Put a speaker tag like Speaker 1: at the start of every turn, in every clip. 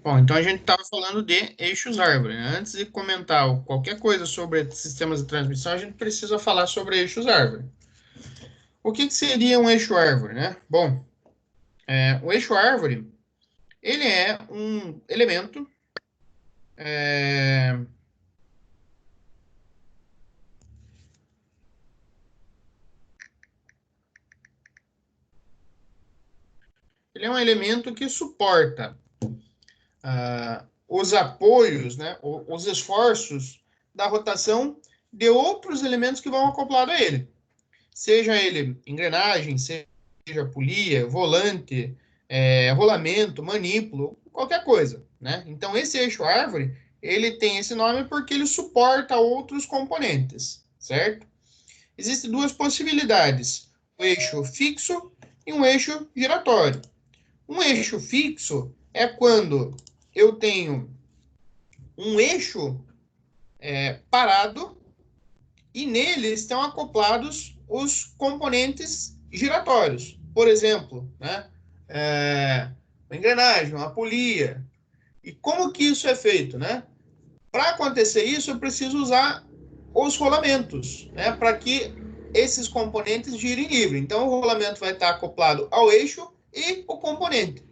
Speaker 1: Bom, então a gente estava falando de eixos árvore, né? Antes de comentar qualquer coisa sobre sistemas de transmissão, a gente precisa falar sobre eixos árvore. O que seria um eixo árvore, né? Bom, o eixo árvore, ele é um elemento é, ele é um elemento que suporta os apoios, né, os esforços da rotação de outros elementos que vão acoplado a ele. Seja ele engrenagem, seja polia, volante, rolamento, manípulo, qualquer coisa, né? Então, esse eixo árvore, ele tem esse nome porque ele suporta outros componentes, certo? Existem duas possibilidades, o eixo fixo e um eixo giratório. Um eixo fixo é quando eu tenho um eixo parado e nele estão acoplados os componentes giratórios. Por exemplo, né, uma engrenagem, uma polia. E como que isso é feito? Né? Para acontecer isso, eu preciso usar os rolamentos, né, para que esses componentes girem livre. Então, o rolamento vai estar acoplado ao eixo e o componente.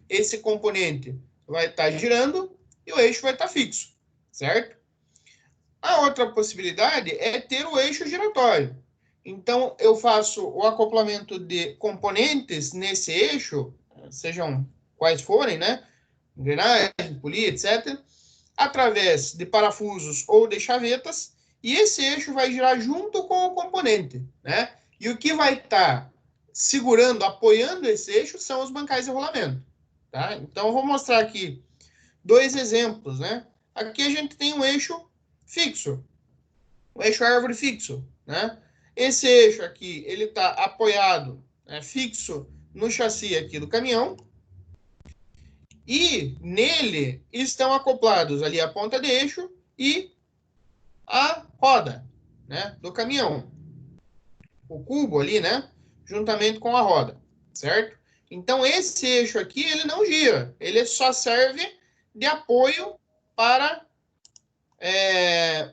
Speaker 1: Esse componente vai estar girando e o eixo vai estar fixo, certo? A outra possibilidade é ter o eixo giratório. Então, eu faço o acoplamento de componentes nesse eixo, sejam quais forem, né? Engrenagem, polia, etc., através de parafusos ou de chavetas, e esse eixo vai girar junto com o componente, né? E o que vai estar segurando, apoiando esse eixo são os bancais de rolamento, tá? Então, eu vou mostrar aqui dois exemplos, né? Aqui a gente tem um eixo fixo, o eixo árvore fixo, né? Esse eixo aqui, ele está apoiado, né, fixo no chassi aqui do caminhão, e nele estão acoplados ali a ponta de eixo e a roda, né, do caminhão. O cubo ali, né, juntamente com a roda, certo? Então, esse eixo aqui, ele não gira, ele só serve de apoio para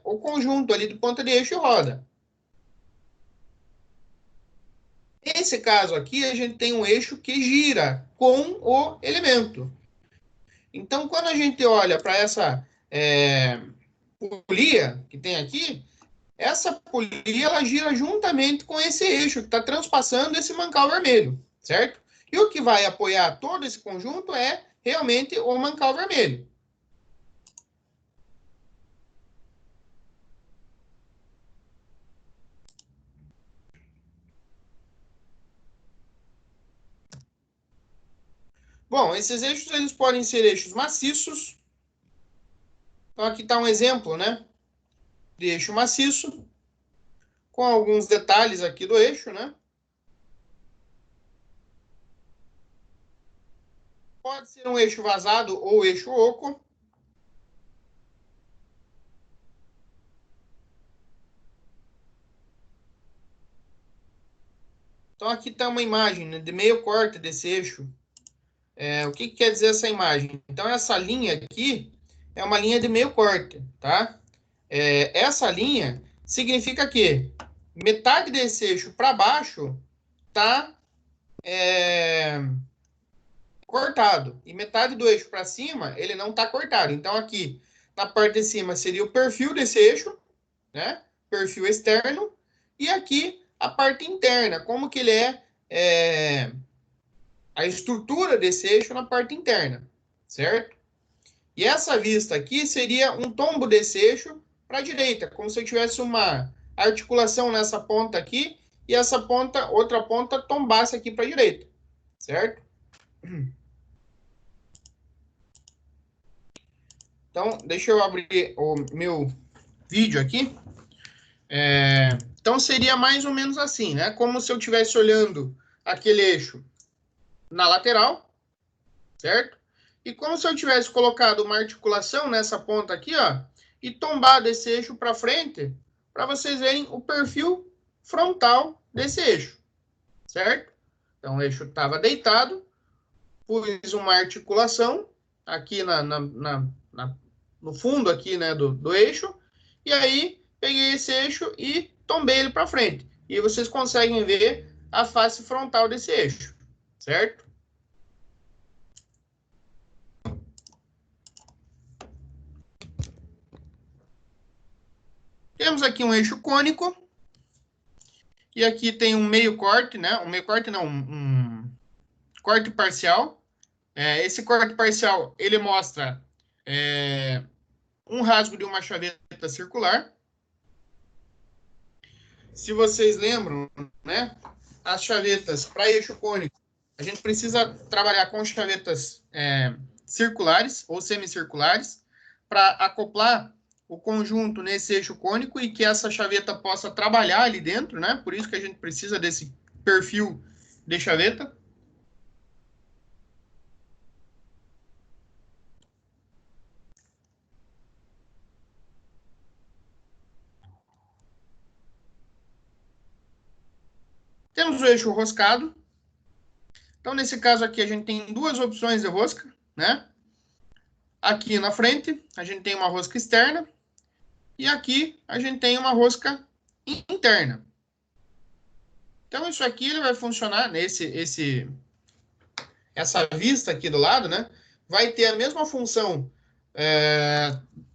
Speaker 1: o conjunto ali do ponta de eixo e roda. Nesse caso aqui, a gente tem um eixo que gira com o elemento. Então, quando a gente olha para essa polia que tem aqui, essa polia ela gira juntamente com esse eixo que está transpassando esse mancal vermelho, certo? E o que vai apoiar todo esse conjunto é realmente o mancal vermelho. Bom, esses eixos eles podem ser eixos maciços. Então aqui está um exemplo, né, de eixo maciço, com alguns detalhes aqui do eixo, né? Pode ser um eixo vazado ou eixo oco. Então aqui está uma imagem, né, de meio corte desse eixo. O que quer dizer essa imagem? Então essa linha aqui é uma linha de meio corte, tá? Essa linha significa que metade desse eixo para baixo está cortado e metade do eixo para cima ele não está cortado. Então aqui na parte de cima seria o perfil desse eixo, né? Perfil externo, e aqui a parte interna, como que ele a estrutura desse eixo na parte interna, certo? E essa vista aqui seria um tombo desse eixo para a direita, como se eu tivesse uma articulação nessa ponta aqui e essa ponta, outra ponta, tombasse aqui para a direita, certo? Então, deixa eu abrir o meu vídeo aqui. Então, seria mais ou menos assim, né? Como se eu estivesse olhando aquele eixo na lateral, certo? E como se eu tivesse colocado uma articulação nessa ponta aqui, ó, e tombado esse eixo para frente, para vocês verem o perfil frontal desse eixo, certo? Então, o eixo estava deitado, pus uma articulação aqui no fundo aqui, né, do eixo, e aí peguei esse eixo e tombei ele para frente. E vocês conseguem ver a face frontal desse eixo, certo? Temos aqui um eixo cônico, e aqui tem um meio corte, né? Um meio corte não, um corte parcial. Esse corte parcial, ele mostra um rasgo de uma chaveta circular. Se vocês lembram, né? As chavetas para eixo cônico, a gente precisa trabalhar com chavetas circulares ou semicirculares para acoplar o conjunto nesse eixo cônico e que essa chaveta possa trabalhar ali dentro, né? Por isso que a gente precisa desse perfil de chaveta. Temos o eixo roscado. Então, nesse caso aqui, a gente tem duas opções de rosca, né? Aqui na frente, a gente tem uma rosca externa e aqui a gente tem uma rosca interna. Então, isso aqui ele vai funcionar essa vista aqui do lado, né? Vai ter a mesma função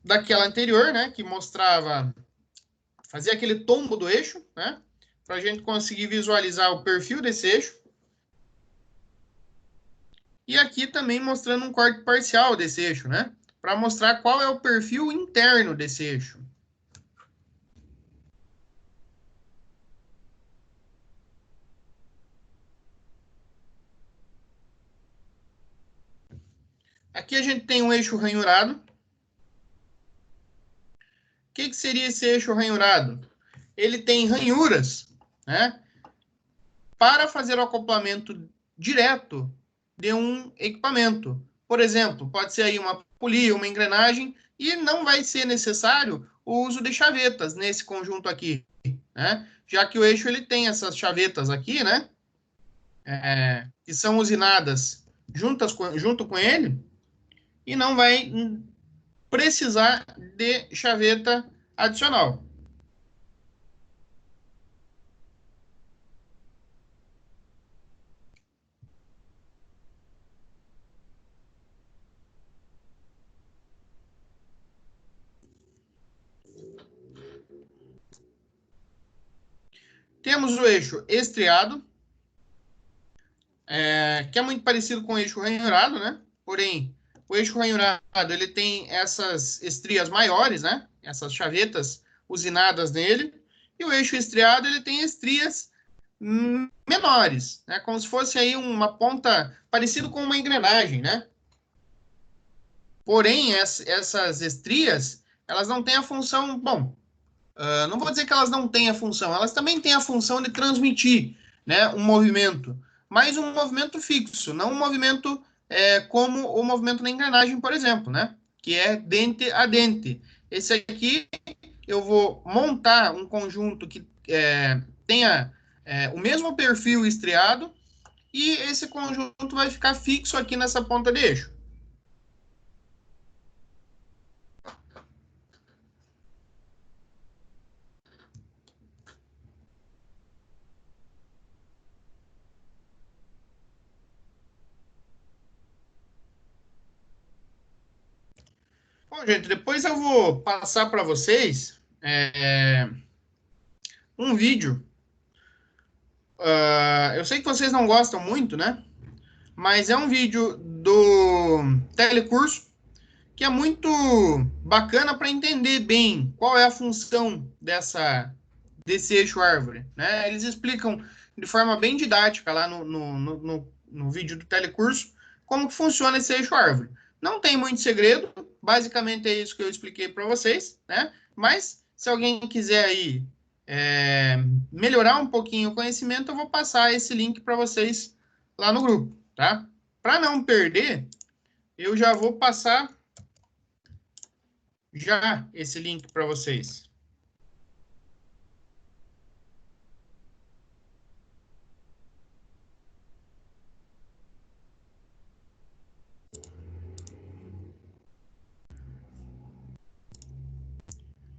Speaker 1: daquela anterior, né? Que mostrava, fazia aquele tombo do eixo, né? Para a gente conseguir visualizar o perfil desse eixo. E aqui também mostrando um corte parcial desse eixo, né? Para mostrar qual é o perfil interno desse eixo. Aqui a gente tem um eixo ranhurado. O que seria esse eixo ranhurado? Ele tem ranhuras, né? Para fazer o acoplamento direto de um equipamento. Por exemplo, pode ser aí uma polia, uma engrenagem, e não vai ser necessário o uso de chavetas nesse conjunto aqui, né? Já que o eixo ele tem essas chavetas aqui, né? Que são usinadas junto com ele, e não vai precisar de chaveta adicional. Temos o eixo estriado, que é muito parecido com o eixo ranhurado, né? Porém, o eixo ranhurado ele tem essas estrias maiores, né? Essas chavetas usinadas nele. E o eixo estriado ele tem estrias menores, né? Como se fosse aí uma ponta parecido com uma engrenagem, né? Porém, essas estrias, elas não têm a função, bom, não vou dizer que elas não têm a função, elas também têm a função de transmitir, né, um movimento, mas um movimento fixo, não um movimento como o movimento na engrenagem, por exemplo, né, que é dente a dente. Esse aqui eu vou montar um conjunto que tenha o mesmo perfil estriado e esse conjunto vai ficar fixo aqui nessa ponta de eixo. Bom, gente, depois eu vou passar para vocês um vídeo. Eu sei que vocês não gostam muito, né? Mas é um vídeo do telecurso que é muito bacana para entender bem qual é a função desse eixo árvore, né? Eles explicam de forma bem didática lá no vídeo do telecurso como que funciona esse eixo árvore. Não tem muito segredo, basicamente é isso que eu expliquei para vocês, né? Mas se alguém quiser aí melhorar um pouquinho o conhecimento, eu vou passar esse link para vocês lá no grupo, tá? Para não perder, eu já vou passar já esse link para vocês.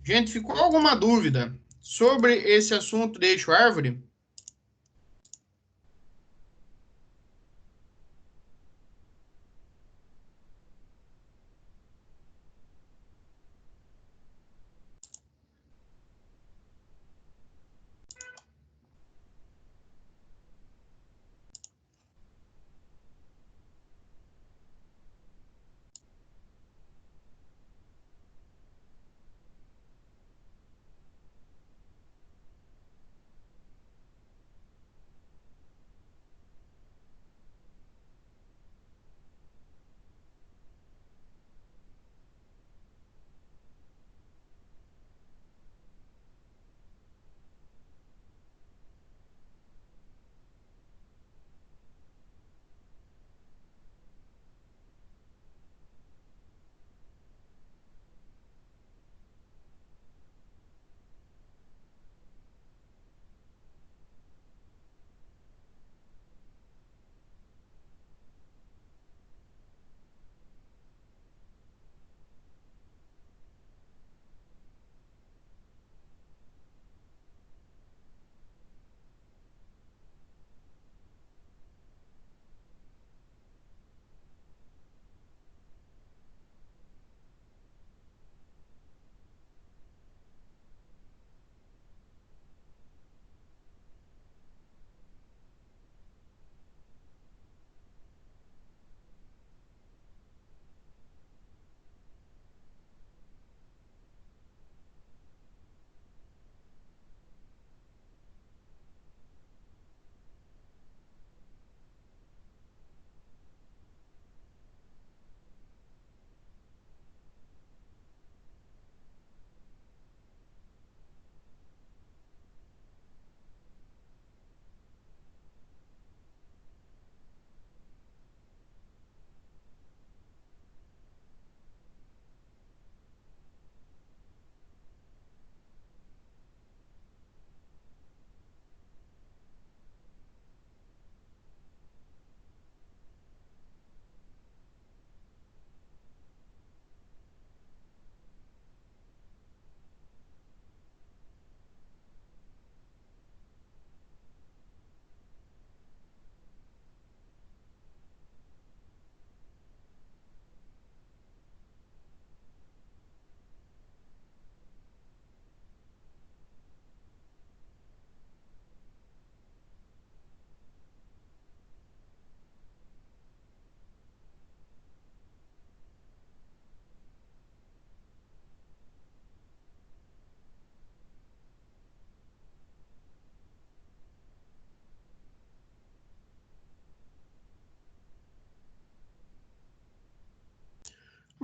Speaker 1: Gente, ficou alguma dúvida sobre esse assunto de eixo árvore?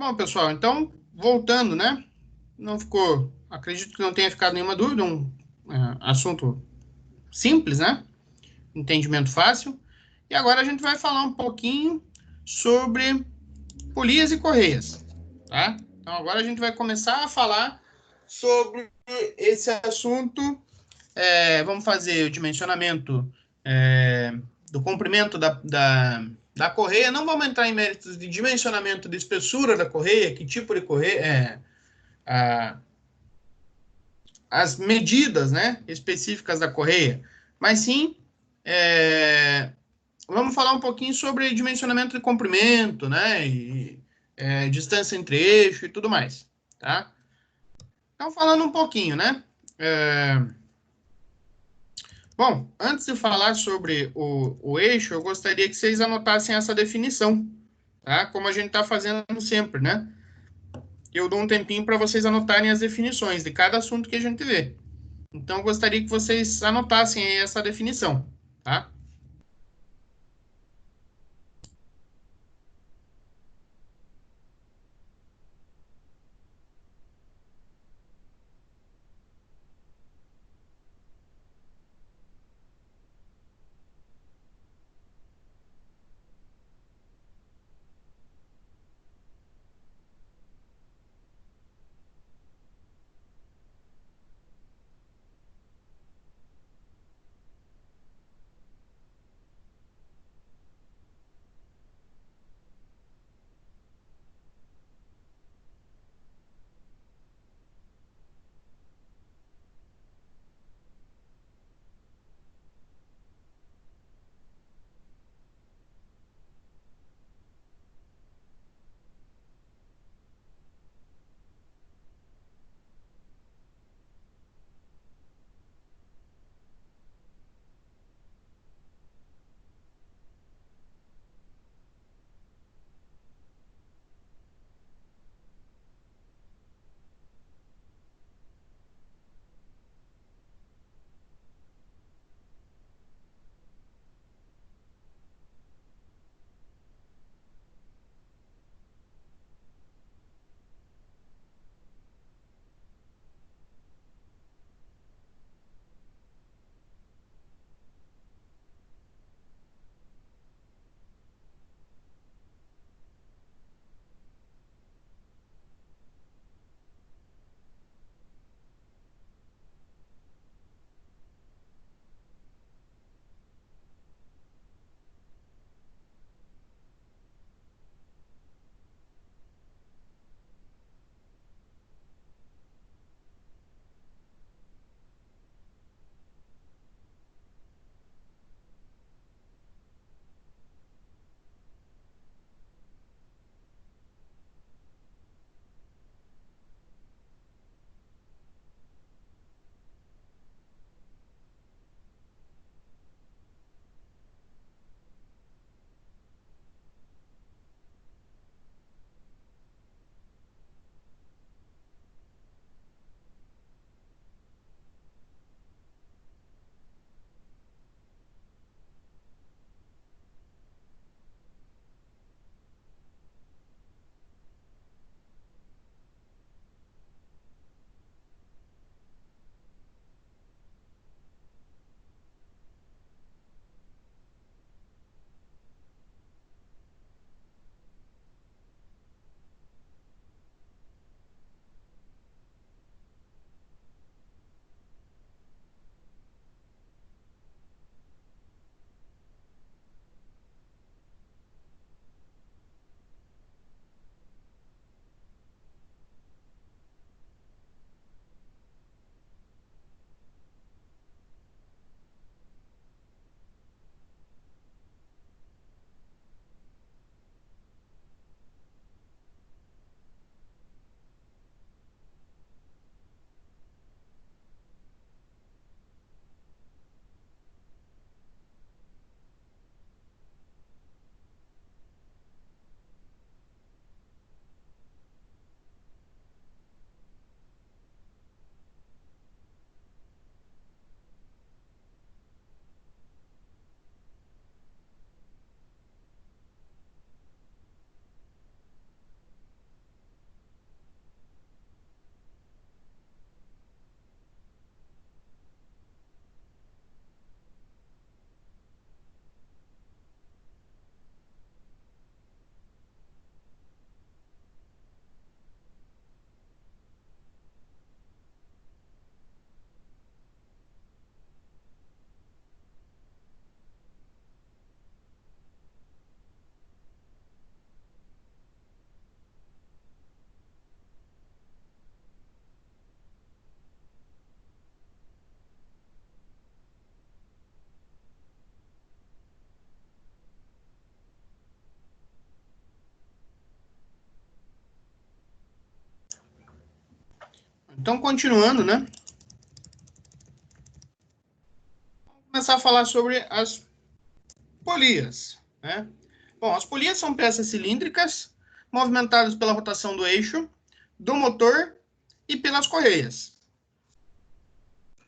Speaker 1: Bom, pessoal, então, voltando, né? Não ficou, acredito que não tenha ficado nenhuma dúvida, assunto simples, né? Entendimento fácil. E agora a gente vai falar um pouquinho sobre polias e correias, tá? Então agora a gente vai começar a falar sobre esse assunto. Vamos fazer o dimensionamento do comprimento da correia. Não vamos entrar em méritos de dimensionamento de espessura da correia, que tipo de correia, a, as medidas, né, específicas da correia, mas sim vamos falar um pouquinho sobre dimensionamento de comprimento, né, e distância entre eixo e tudo mais, tá? Então, falando um pouquinho, né? É, Bom, antes de falar sobre o eixo, eu gostaria que vocês anotassem essa definição, tá? Como a gente está fazendo sempre, né? Eu dou um tempinho para vocês anotarem as definições de cada assunto que a gente vê. Então, eu gostaria que vocês anotassem aí essa definição, tá? Então, continuando, né? Vamos começar a falar sobre as polias, né? Bom, as polias são peças cilíndricas movimentadas pela rotação do eixo, do motor e pelas correias.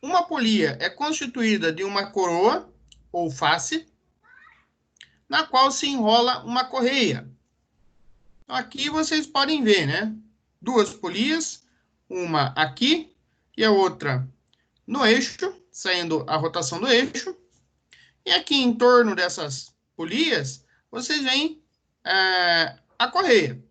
Speaker 1: Uma polia é constituída de uma coroa ou face, na qual se enrola uma correia. Então, aqui vocês podem ver, né? Duas polias, uma aqui e a outra no eixo, saindo a rotação do eixo. E aqui em torno dessas polias, vocês veem a correia.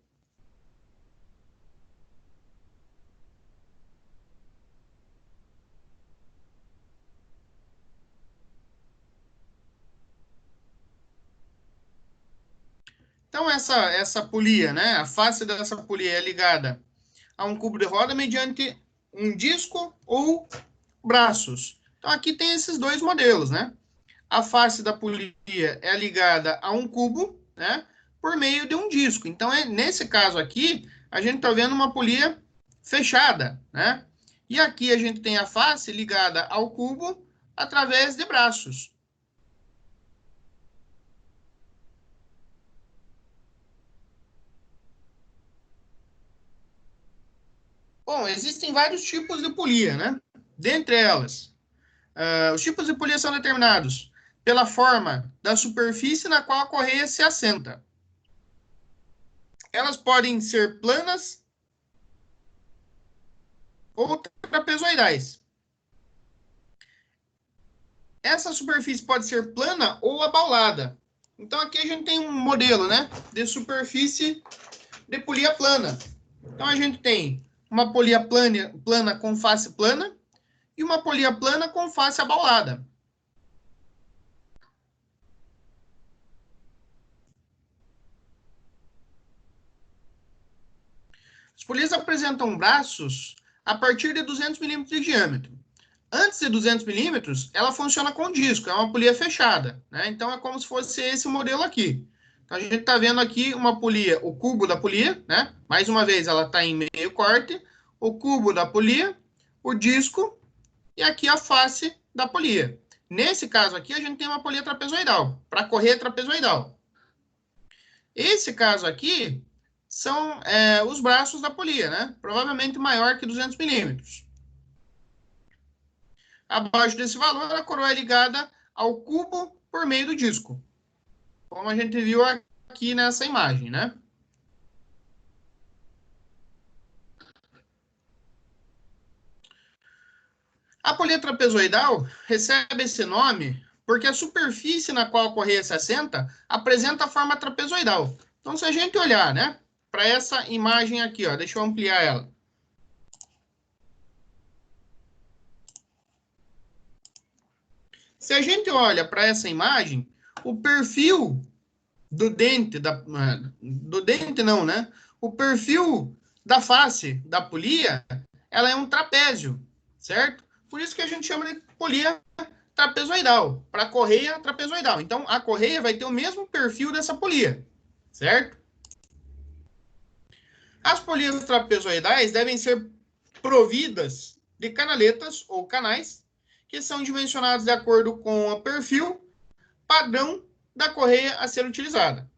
Speaker 1: Então, essa polia, né? A face dessa polia é ligada a um cubo de roda mediante um disco ou braços. Então, aqui tem esses dois modelos, né? A face da polia é ligada a um cubo, né? Por meio de um disco. Então, nesse caso aqui, a gente está vendo uma polia fechada, né? E aqui a gente tem a face ligada ao cubo através de braços. Bom, existem vários tipos de polia, né? Dentre elas, os tipos de polia são determinados pela forma da superfície na qual a correia se assenta. Elas podem ser planas ou trapezoidais. Essa superfície pode ser plana ou abaulada. Então, aqui a gente tem um modelo, né, de superfície de polia plana. Então, a gente tem uma polia plana com face plana e uma polia plana com face abaulada. As polias apresentam braços a partir de 200 milímetros de diâmetro. Antes de 200 milímetros, ela funciona com disco, é uma polia fechada, né? Então, é como se fosse esse modelo aqui. Então, a gente está vendo aqui uma polia, o cubo da polia, né? Mais uma vez, ela está em meio corte, o cubo da polia, o disco e aqui a face da polia. Nesse caso aqui, a gente tem uma polia trapezoidal, para correr trapezoidal. Esse caso aqui são os braços da polia, né? Provavelmente maior que 200 milímetros. Abaixo desse valor, a coroa é ligada ao cubo por meio do disco, como a gente viu aqui nessa imagem, né? A polia trapezoidal recebe esse nome porque a superfície na qual a correia se assenta apresenta a forma trapezoidal. Então, se a gente olhar, né, para essa imagem aqui, ó, deixa eu ampliar ela. Se a gente olha para essa imagem, o perfil do dente, do dente não, né? O perfil da face da polia, ela é um trapézio, certo? Por isso que a gente chama de polia trapezoidal, para correia trapezoidal. Então, a correia vai ter o mesmo perfil dessa polia, certo? As polias trapezoidais devem ser providas de canaletas ou canais que são dimensionados de acordo com o perfil padrão da correia a ser utilizada.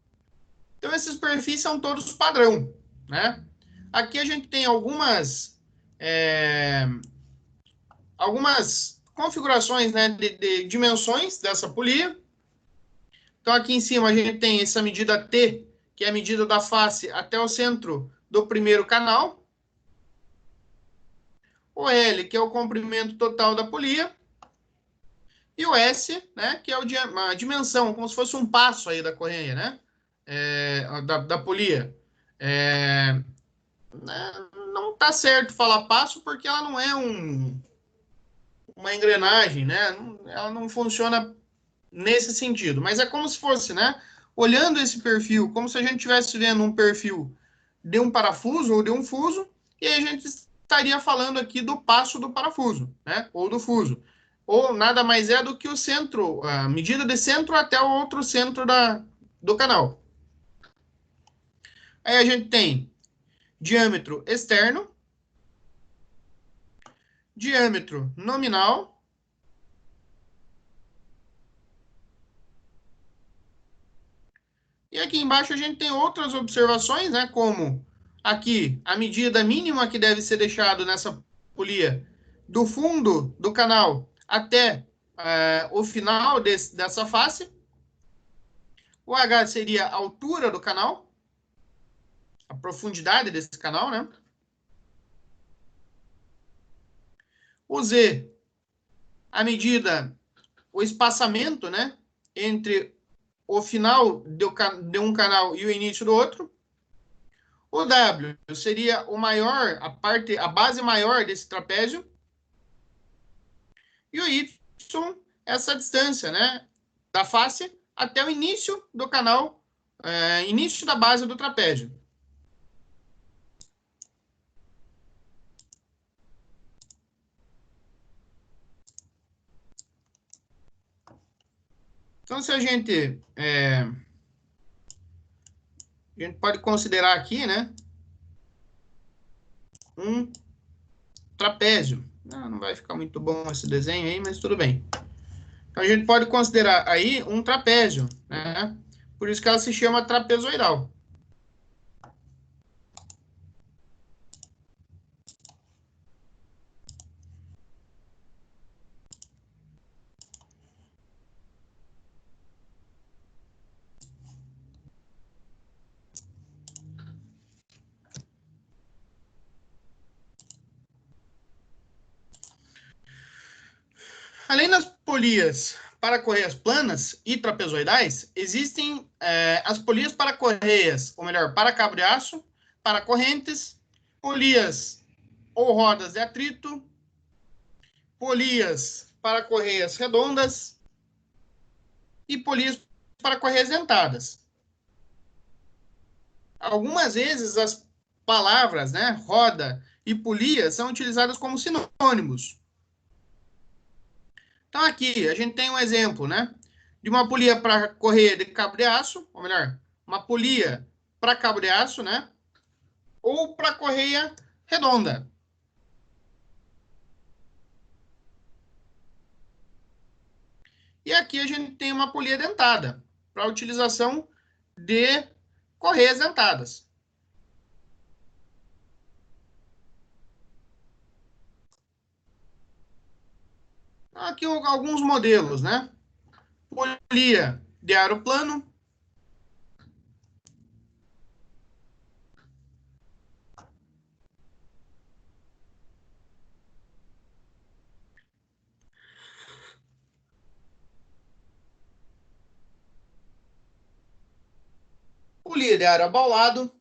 Speaker 1: Então, esses perfis são todos padrão, né? Aqui a gente tem algumas configurações, né, de dimensões dessa polia. Então, aqui em cima a gente tem essa medida T, que é a medida da face até o centro do primeiro canal. O L, que é o comprimento total da polia. E o S, né, que é a dimensão, como se fosse um passo aí da correia, né? Da polia. Não está certo falar passo porque ela não é uma engrenagem, né? Ela não funciona nesse sentido, mas é como se fosse, né? Olhando esse perfil, como se a gente estivesse vendo um perfil de um parafuso ou de um fuso, e aí a gente estaria falando aqui do passo do parafuso, né? Ou do fuso. Ou nada mais é do que o centro, a medida de centro até o outro centro do canal. Aí a gente tem diâmetro externo, diâmetro nominal e aqui embaixo a gente tem outras observações, né, como aqui a medida mínima que deve ser deixado nessa polia do fundo do canal até o final dessa face. O H seria a altura do canal, a profundidade desse canal, né? O Z, a medida, o espaçamento, né, entre o final de um canal e o início do outro. O W seria o maior, a base maior desse trapézio. E o Y, essa distância, né, da face até o início do canal, início da base do trapézio. Então, se a gente pode considerar aqui, né, um trapézio. Não vai ficar muito bom esse desenho aí, mas tudo bem. Então, a gente pode considerar aí um trapézio, né? Por isso que ela se chama trapezoidal. Além das polias para correias planas e trapezoidais, existem as polias para correias, ou melhor, para cabo de aço, para correntes, polias ou rodas de atrito, polias para correias redondas e polias para correias dentadas. Algumas vezes as palavras, né, roda e polia são utilizadas como sinônimos. Então, aqui, a gente tem um exemplo, né? De uma polia para correia de cabo de aço, ou melhor, uma polia para cabo de aço, né? Ou para correia redonda. E aqui a gente tem uma polia dentada, para utilização de correias dentadas. Aqui alguns modelos, né? Polia de aeroplano, polia de aerobaulado,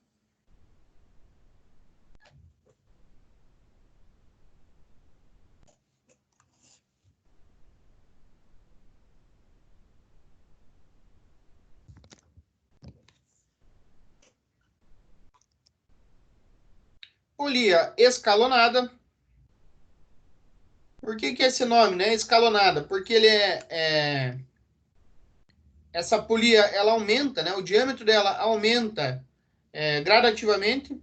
Speaker 1: polia escalonada. Por que esse nome, né? Escalonada? Porque ele essa polia, ela aumenta, né? O diâmetro dela aumenta gradativamente.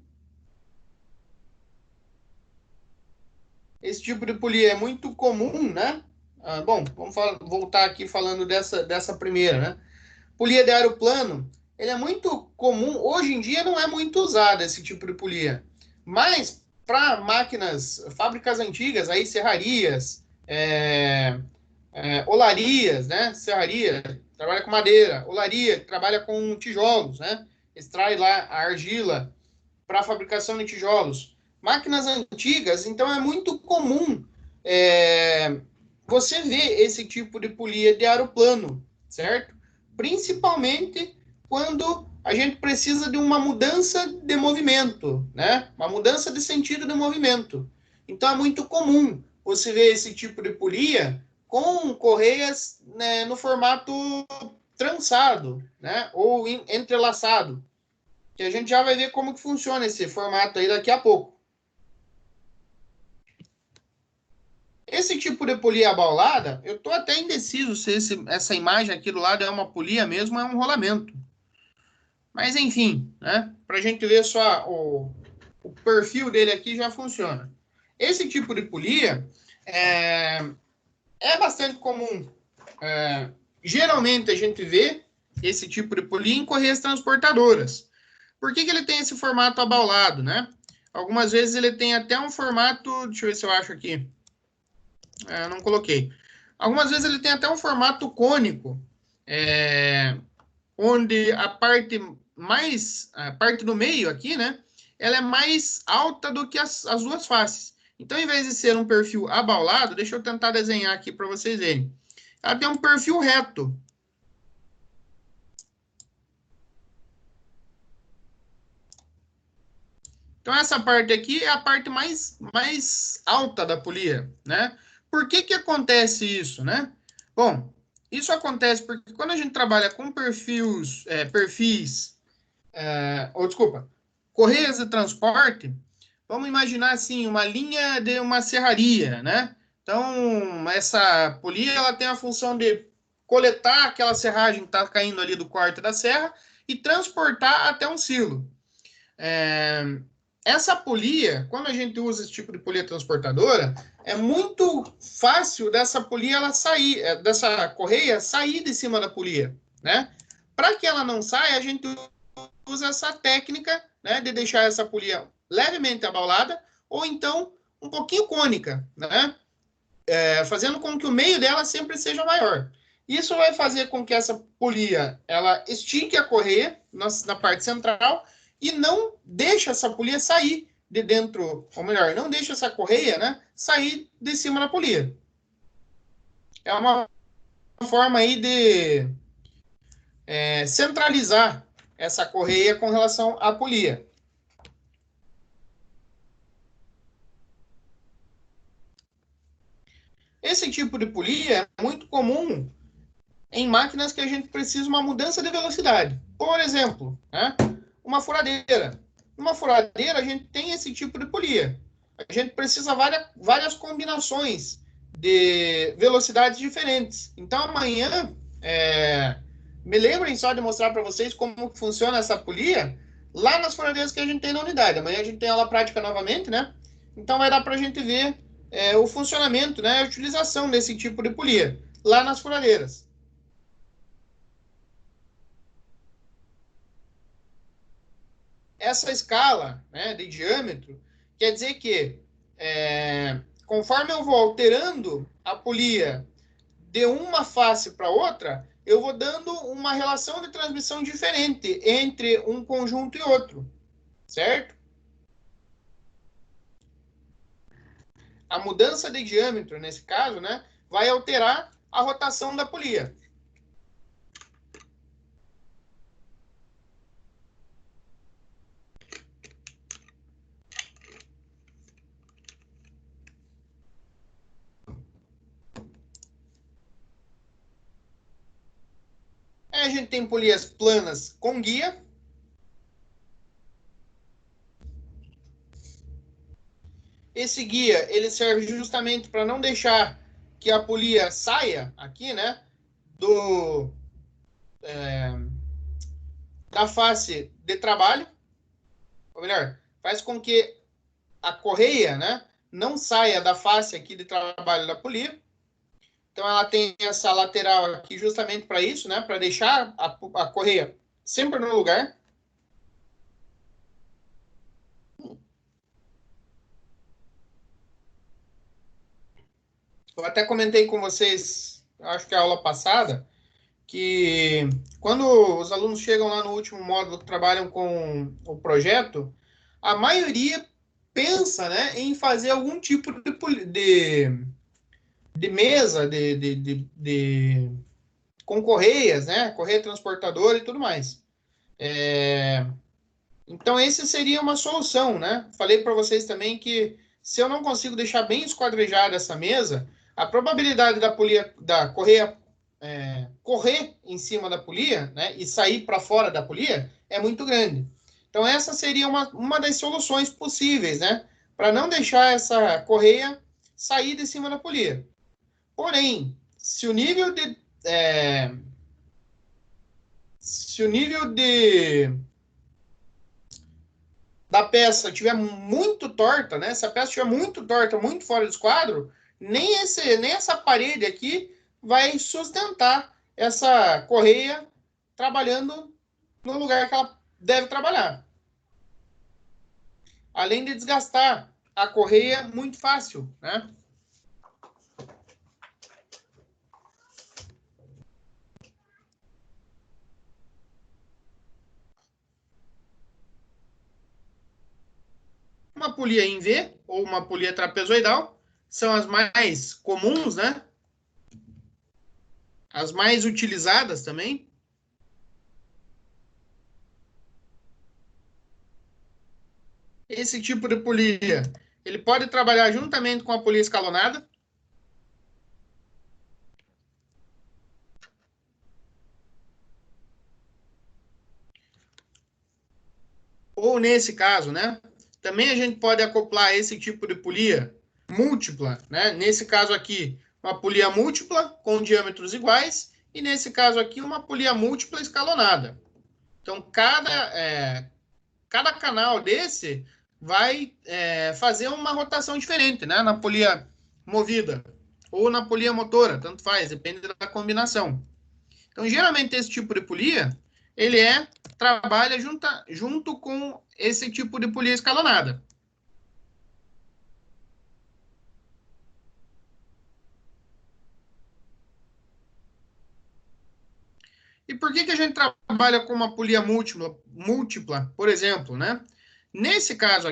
Speaker 1: Esse tipo de polia é muito comum, né? Bom, vamos voltar aqui falando dessa primeira, né? Polia de aeroplano, ele é muito comum. Hoje em dia não é muito usado esse tipo de polia. Mas para máquinas, fábricas antigas, aí serrarias, olarias, né? Serraria, trabalha com madeira. Olaria, trabalha com tijolos, né? Extrai lá a argila para a fabricação de tijolos. Máquinas antigas, então é muito comum você ver esse tipo de polia de aeroplano, certo? Principalmente quando a gente precisa de uma mudança de movimento, né? Uma mudança de sentido de movimento. Então é muito comum você ver esse tipo de polia com correias, né, no formato trançado, né? Ou entrelaçado. Que a gente já vai ver como que funciona esse formato aí daqui a pouco. Esse tipo de polia abaulada, eu estou até indeciso se essa imagem aqui do lado é uma polia mesmo ou é um rolamento. Mas enfim, né? Para a gente ver só o perfil dele aqui já funciona. esse tipo de polia é bastante comum. Geralmente a gente vê esse tipo de polia em correias transportadoras. Por que ele tem esse formato abaulado, né? Algumas vezes ele tem até um formato, deixa eu ver se eu acho aqui. Não coloquei. Algumas vezes ele tem até um formato cônico, onde a parte do meio aqui, né? Ela é mais alta do que as duas faces. Então, em vez de ser um perfil abaulado, deixa eu tentar desenhar aqui para vocês verem. Ela tem um perfil reto. Então, essa parte aqui é a parte mais alta da polia, né? Por que acontece isso, né? Bom, isso acontece porque quando a gente trabalha com correias de transporte, vamos imaginar assim, uma linha de uma serraria, né? Então, essa polia, ela tem a função de coletar aquela serragem que está caindo ali do corte da serra e transportar até um silo. Essa polia, quando a gente usa esse tipo de polia transportadora, é muito fácil dessa polia ela sair, dessa correia sair de cima da polia, né? Para que ela não saia, a gente usa essa técnica, né, de deixar essa polia levemente abaulada ou então um pouquinho cônica, né? Fazendo com que o meio dela sempre seja maior. Isso vai fazer com que essa polia ela estique a correia na parte central e não deixe essa polia sair de dentro, ou melhor, não deixe essa correia, né, sair de cima da polia. É uma forma aí de centralizar essa correia com relação à polia. Esse tipo de polia é muito comum em máquinas que a gente precisa uma mudança de velocidade. Por exemplo, né, uma furadeira. Numa furadeira, a gente tem esse tipo de polia. A gente precisa várias combinações de velocidades diferentes. Então, amanhã, me lembrem só de mostrar para vocês como funciona essa polia lá nas furadeiras que a gente tem na unidade. Amanhã a gente tem aula prática novamente, né? Então, vai dar para a gente ver o funcionamento, né, a utilização desse tipo de polia lá nas furadeiras. Essa escala, né, de diâmetro quer dizer que conforme eu vou alterando a polia de uma face para outra, eu vou dando uma relação de transmissão diferente entre um conjunto e outro, certo? A mudança de diâmetro, nesse caso, né, vai alterar a rotação da polia. Aí a gente tem polias planas com guia. Esse guia ele serve justamente para não deixar que a polia saia aqui, né, do da face de trabalho, ou melhor, faz com que a correia, né, não saia da face aqui de trabalho da polia. Então ela tem essa lateral aqui justamente para isso, né, para deixar a correia sempre no lugar. Eu até comentei com vocês, acho que a aula passada, que quando os alunos chegam lá no último módulo que trabalham com o projeto, a maioria pensa, né, em fazer algum tipo de mesa, com correias, né, correia transportadora e tudo mais. Então, esse seria uma solução, né? Falei para vocês também que se eu não consigo deixar bem esquadrejada essa mesa, a probabilidade da correia correr em cima da polia, né, e sair para fora da polia é muito grande. Então, essa seria uma das soluções possíveis, né, para não deixar essa correia sair de cima da polia. Porém, se o nível da peça estiver muito torta, né? Se a peça estiver muito torta, muito fora do esquadro, nem essa parede aqui vai sustentar essa correia trabalhando no lugar que ela deve trabalhar. Além de desgastar a correia muito fácil, né? Uma polia em V ou uma polia trapezoidal são as mais comuns, né? As mais utilizadas também. Esse tipo de polia, ele pode trabalhar juntamente com a polia escalonada. Ou nesse caso, né? Também a gente pode acoplar esse tipo de polia múltipla, né? Nesse caso aqui, uma polia múltipla com diâmetros iguais e nesse caso aqui uma polia múltipla escalonada. Então cada canal desse vai fazer uma rotação diferente, né? Na polia movida ou na polia motora, tanto faz, depende da combinação. Então, geralmente, esse tipo de polia, ele trabalha junto com esse tipo de polia escalonada. E por que a gente trabalha com uma polia múltipla, por exemplo, né? Nesse caso,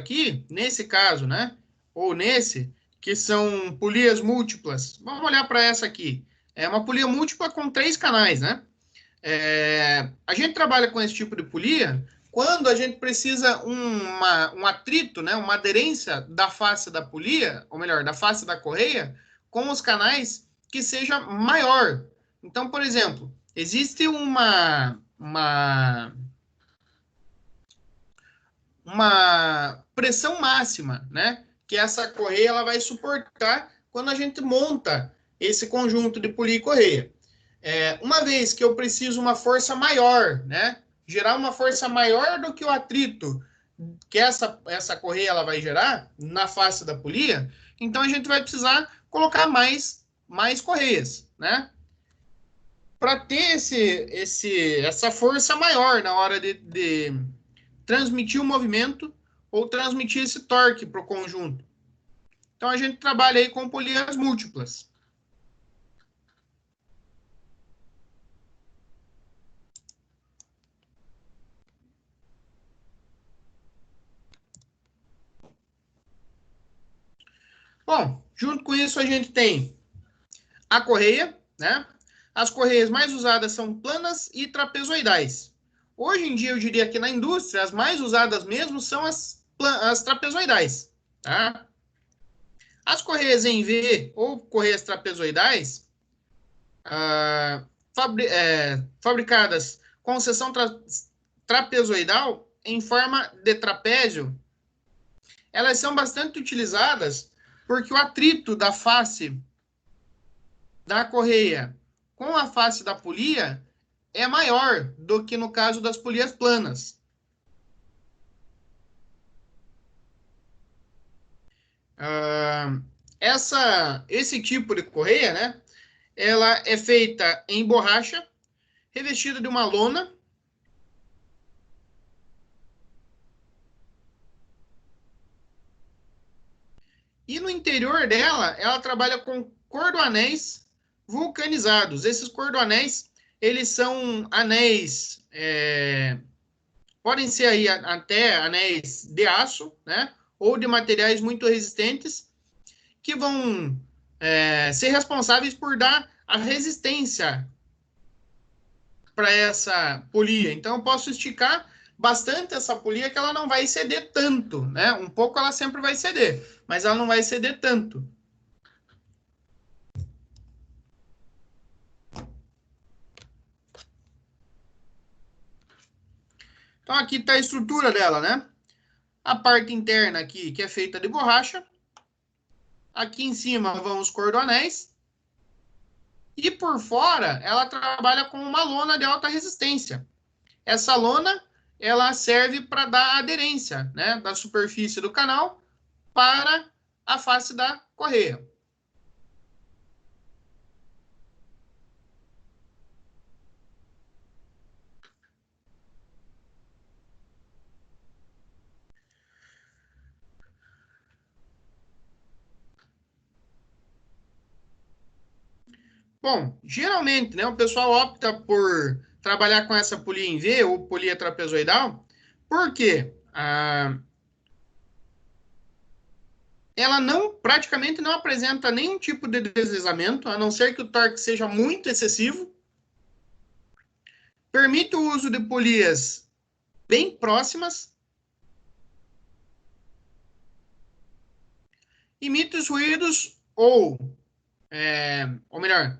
Speaker 1: né? Ou nesse, que são polias múltiplas. Vamos olhar para essa aqui. É uma polia múltipla com 3 canais, né? A gente trabalha com esse tipo de polia quando a gente precisa um atrito, né, uma aderência da face da polia, ou melhor, da face da correia, com os canais que seja maior. Então, por exemplo, existe uma pressão máxima, né, que essa correia ela vai suportar quando a gente monta esse conjunto de polia e correia. Uma vez que eu preciso uma força maior, né? Gerar uma força maior do que o atrito que essa correia ela vai gerar na face da polia, então a gente vai precisar colocar mais correias, né? Para ter essa força maior na hora de transmitir o movimento ou transmitir esse torque para o conjunto. Então a gente trabalha aí com polias múltiplas. Bom, junto com isso a gente tem a correia, né? As correias mais usadas são planas e trapezoidais. Hoje em dia, eu diria que na indústria, as mais usadas mesmo são as trapezoidais, tá? As correias em V ou correias trapezoidais, fabricadas com seção trapezoidal em forma de trapézio, elas são bastante utilizadas porque o atrito da face da correia com a face da polia é maior do que no caso das polias planas. Esse tipo de correia, né, ela é feita em borracha, revestida de uma lona, e no interior dela, ela trabalha com cordoanéis vulcanizados. Esses cordoanéis, eles são anéis, podem ser aí até anéis de aço, né, ou de materiais muito resistentes, que vão ser responsáveis por dar a resistência para essa polia. Então, eu posso esticar bastante essa polia que ela não vai ceder tanto, né? Um pouco ela sempre vai ceder, mas ela não vai ceder tanto. Então, aqui está a estrutura dela, né? A parte interna aqui, que é feita de borracha. Aqui em cima vão os cordoanéis. E por fora, ela trabalha com uma lona de alta resistência. Essa lona, ela serve para dar aderência, né, da superfície do canal para a face da correia. Bom, geralmente, né, o pessoal opta por trabalhar com essa polia em V ou polia trapezoidal, porque ela praticamente não apresenta nenhum tipo de deslizamento, a não ser que o torque seja muito excessivo. Permite o uso de polias bem próximas. Emite os ruídos, ou melhor,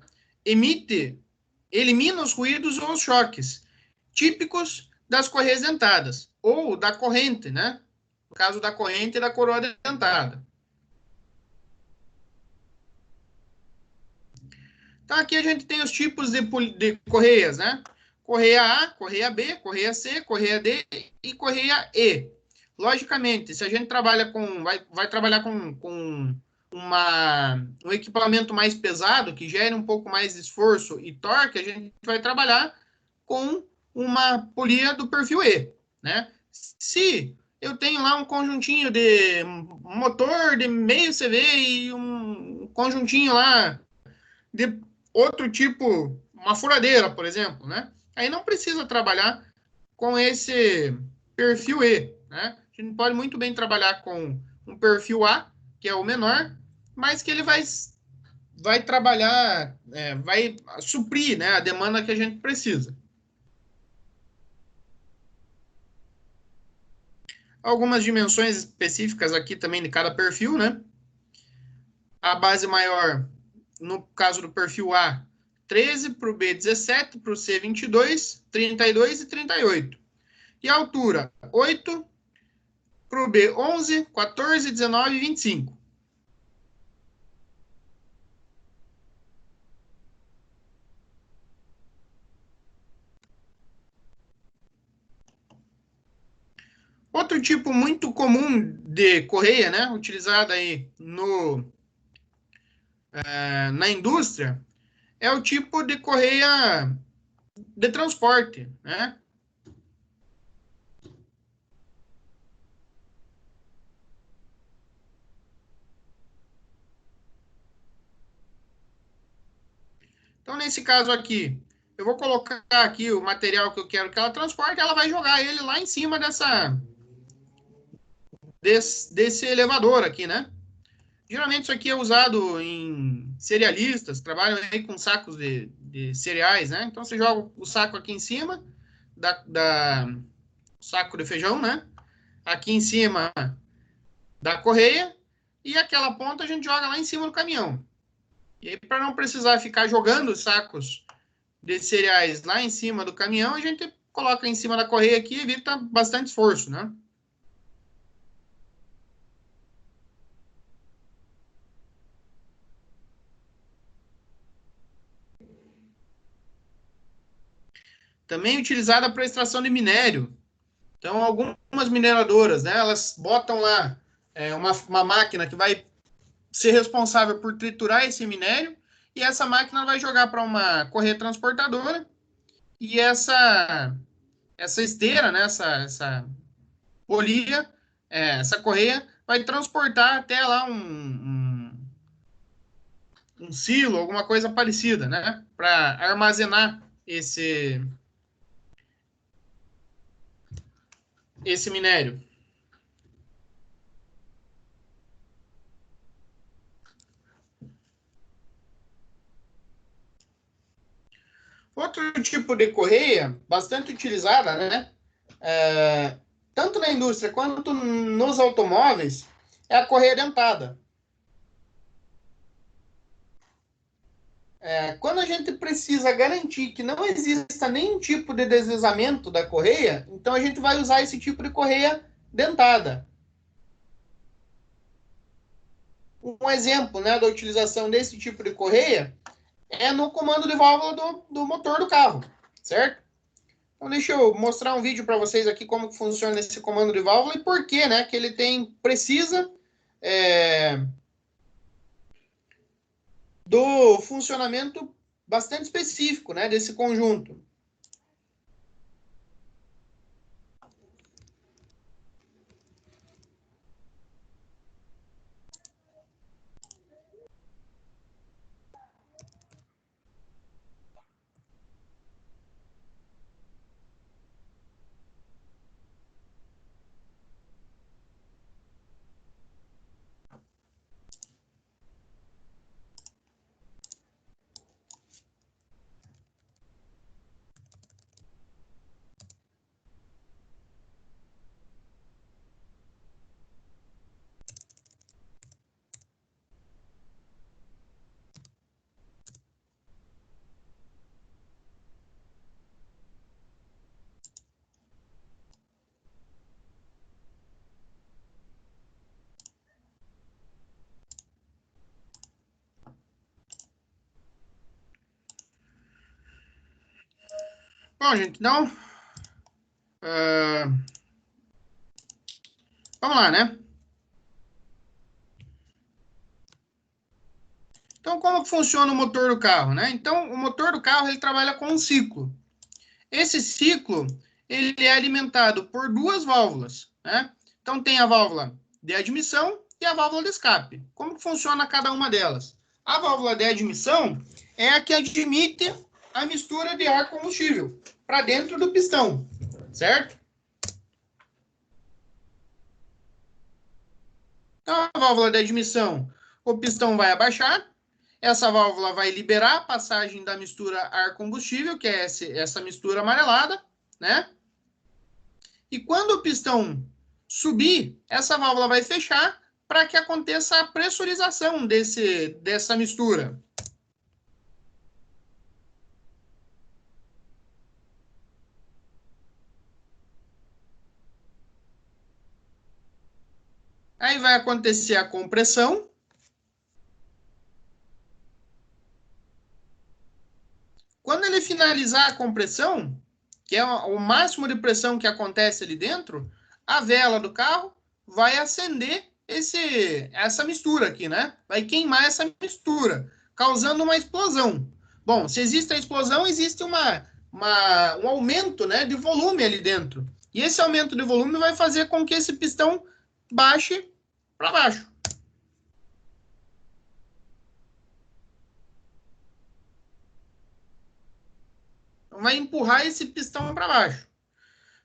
Speaker 1: elimina os ruídos ou os choques típicos das correias dentadas, ou da corrente, né? No caso da corrente e da coroa dentada. Então, aqui a gente tem os tipos de correias, né? Correia A, correia B, correia C, correia D e correia E. Logicamente, se a gente trabalha vai trabalhar com um equipamento mais pesado, que gere um pouco mais de esforço e torque, a gente vai trabalhar com uma polia do perfil E, né? Se eu tenho lá um conjuntinho de motor de meio CV e um conjuntinho lá de outro tipo, uma furadeira, por exemplo, né? Aí não precisa trabalhar com esse perfil E, né? A gente pode muito bem trabalhar com um perfil A, que é o menor, mas que ele vai trabalhar, vai suprir, né, a demanda que a gente precisa. Algumas dimensões específicas aqui também de cada perfil, né? A base maior, no caso do perfil A, 13, para o B, 17, para o C, 22, 32 e 38. E a altura, 8, para o B, 11, 14, 19 e 25. Outro tipo muito comum de correia, né, utilizada aí na indústria, é o tipo de correia de transporte, né? Então, nesse caso aqui, eu vou colocar aqui o material que eu quero que ela transporte, ela vai jogar ele lá em cima desse elevador aqui, né? Geralmente isso aqui é usado em cerealistas, trabalham aí com sacos de cereais, né? Então você joga o saco aqui em cima da saco de feijão, né? Aqui em cima da correia e aquela ponta a gente joga lá em cima do caminhão. E aí, para não precisar ficar jogando os sacos de cereais lá em cima do caminhão, a gente coloca em cima da correia aqui e evita bastante esforço, né? Também utilizada para extração de minério. Então, algumas mineradoras, né, elas botam lá uma máquina que vai ser responsável por triturar esse minério e essa máquina vai jogar para uma correia transportadora e essa esteira, né, essa polia, essa correia vai transportar até lá um silo, alguma coisa parecida, né, para armazenar esse minério. Outro tipo de correia bastante utilizada, né? Tanto na indústria quanto nos automóveis, é a correia dentada. Quando a gente precisa garantir que não exista nenhum tipo de deslizamento da correia, então a gente vai usar esse tipo de correia dentada. Um exemplo, né, da utilização desse tipo de correia é no comando de válvula do motor do carro, certo? Então, deixa eu mostrar um vídeo para vocês aqui como que funciona esse comando de válvula e por que, né, que ele precisa do funcionamento bastante específico, né, desse conjunto. Bom, gente, então, vamos lá, né? Então, como funciona o motor do carro, né? Então, o motor do carro, ele trabalha com um ciclo. Esse ciclo, ele é alimentado por duas válvulas, né? Então, tem a válvula de admissão e a válvula de escape. Como que funciona cada uma delas? A válvula de admissão é a que admite a mistura de ar combustível para dentro do pistão, certo? Então, a válvula de admissão, o pistão vai abaixar, essa válvula vai liberar a passagem da mistura ar-combustível, que é essa mistura amarelada, né? E quando o pistão subir, essa válvula vai fechar para que aconteça a pressurização dessa mistura. Aí vai acontecer a compressão. Quando ele finalizar a compressão, que é o máximo de pressão que acontece ali dentro, a vela do carro vai acender essa mistura aqui, né? Vai queimar essa mistura, causando uma explosão. Bom, se existe a explosão, existe um aumento, né, de volume ali dentro. E esse aumento de volume vai fazer com que esse pistão baixe para baixo. Então, vai empurrar esse pistão para baixo.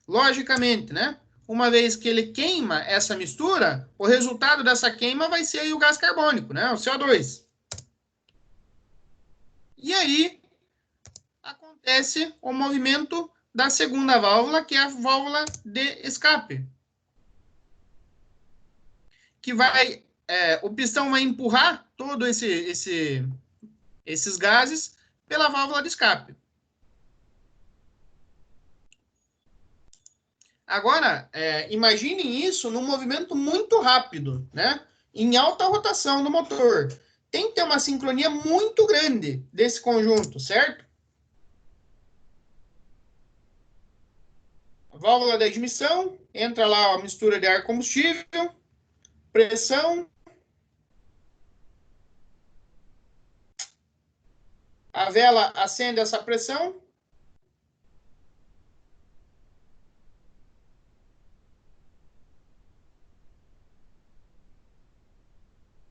Speaker 1: Logicamente, né? Uma vez que ele queima essa mistura, o resultado dessa queima vai ser aí o gás carbônico, né? O CO2. E aí acontece o movimento da segunda válvula, que é a válvula de escape. Que vai, o pistão vai empurrar todos esses gases pela válvula de escape. Agora, imaginem isso num movimento muito rápido, né? Em alta rotação do motor. Tem que ter uma sincronia muito grande desse conjunto, certo? A válvula de admissão, entra lá a mistura de ar combustível, pressão, a vela acende essa pressão,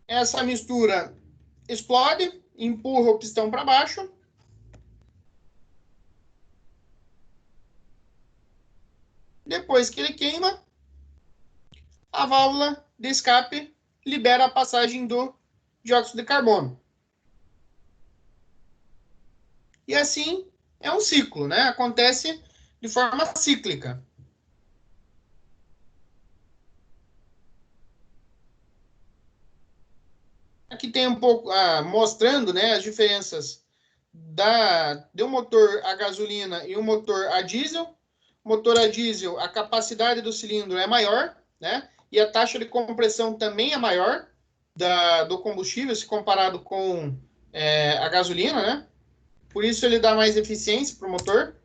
Speaker 1: essa mistura explode, empurra o pistão para baixo. Depois que ele queima, a válvula de escape libera a passagem do dióxido de carbono. E assim é um ciclo, né? Acontece de forma cíclica. Aqui tem um pouco mostrando, né, as diferenças de um motor a gasolina e um motor a diesel. Motor a diesel, a capacidade do cilindro é maior, né? E a taxa de compressão também é maior do combustível, se comparado com a gasolina, né? Por isso ele dá mais eficiência para o motor.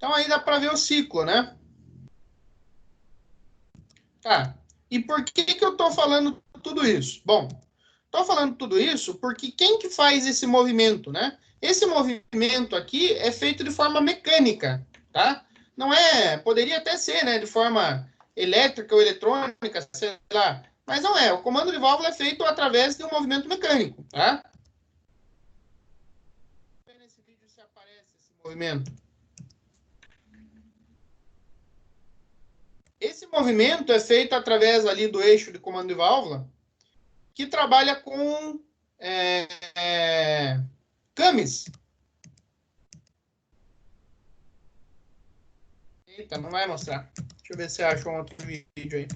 Speaker 1: Então, aí dá para ver o ciclo, né? Tá. E por que que eu estou falando tudo isso? Bom, estou falando tudo isso porque quem que faz esse movimento, né? Esse movimento aqui é feito de forma mecânica, tá? Não é, poderia até ser, né, de forma elétrica ou eletrônica, sei lá, mas não é. O comando de válvula é feito através de um movimento mecânico, tá? Nesse vídeo se aparece esse movimento. Esse movimento é feito através ali do eixo de comando de válvula, que trabalha com camis. Eita, não vai mostrar. Deixa eu ver se acha um outro vídeo aí.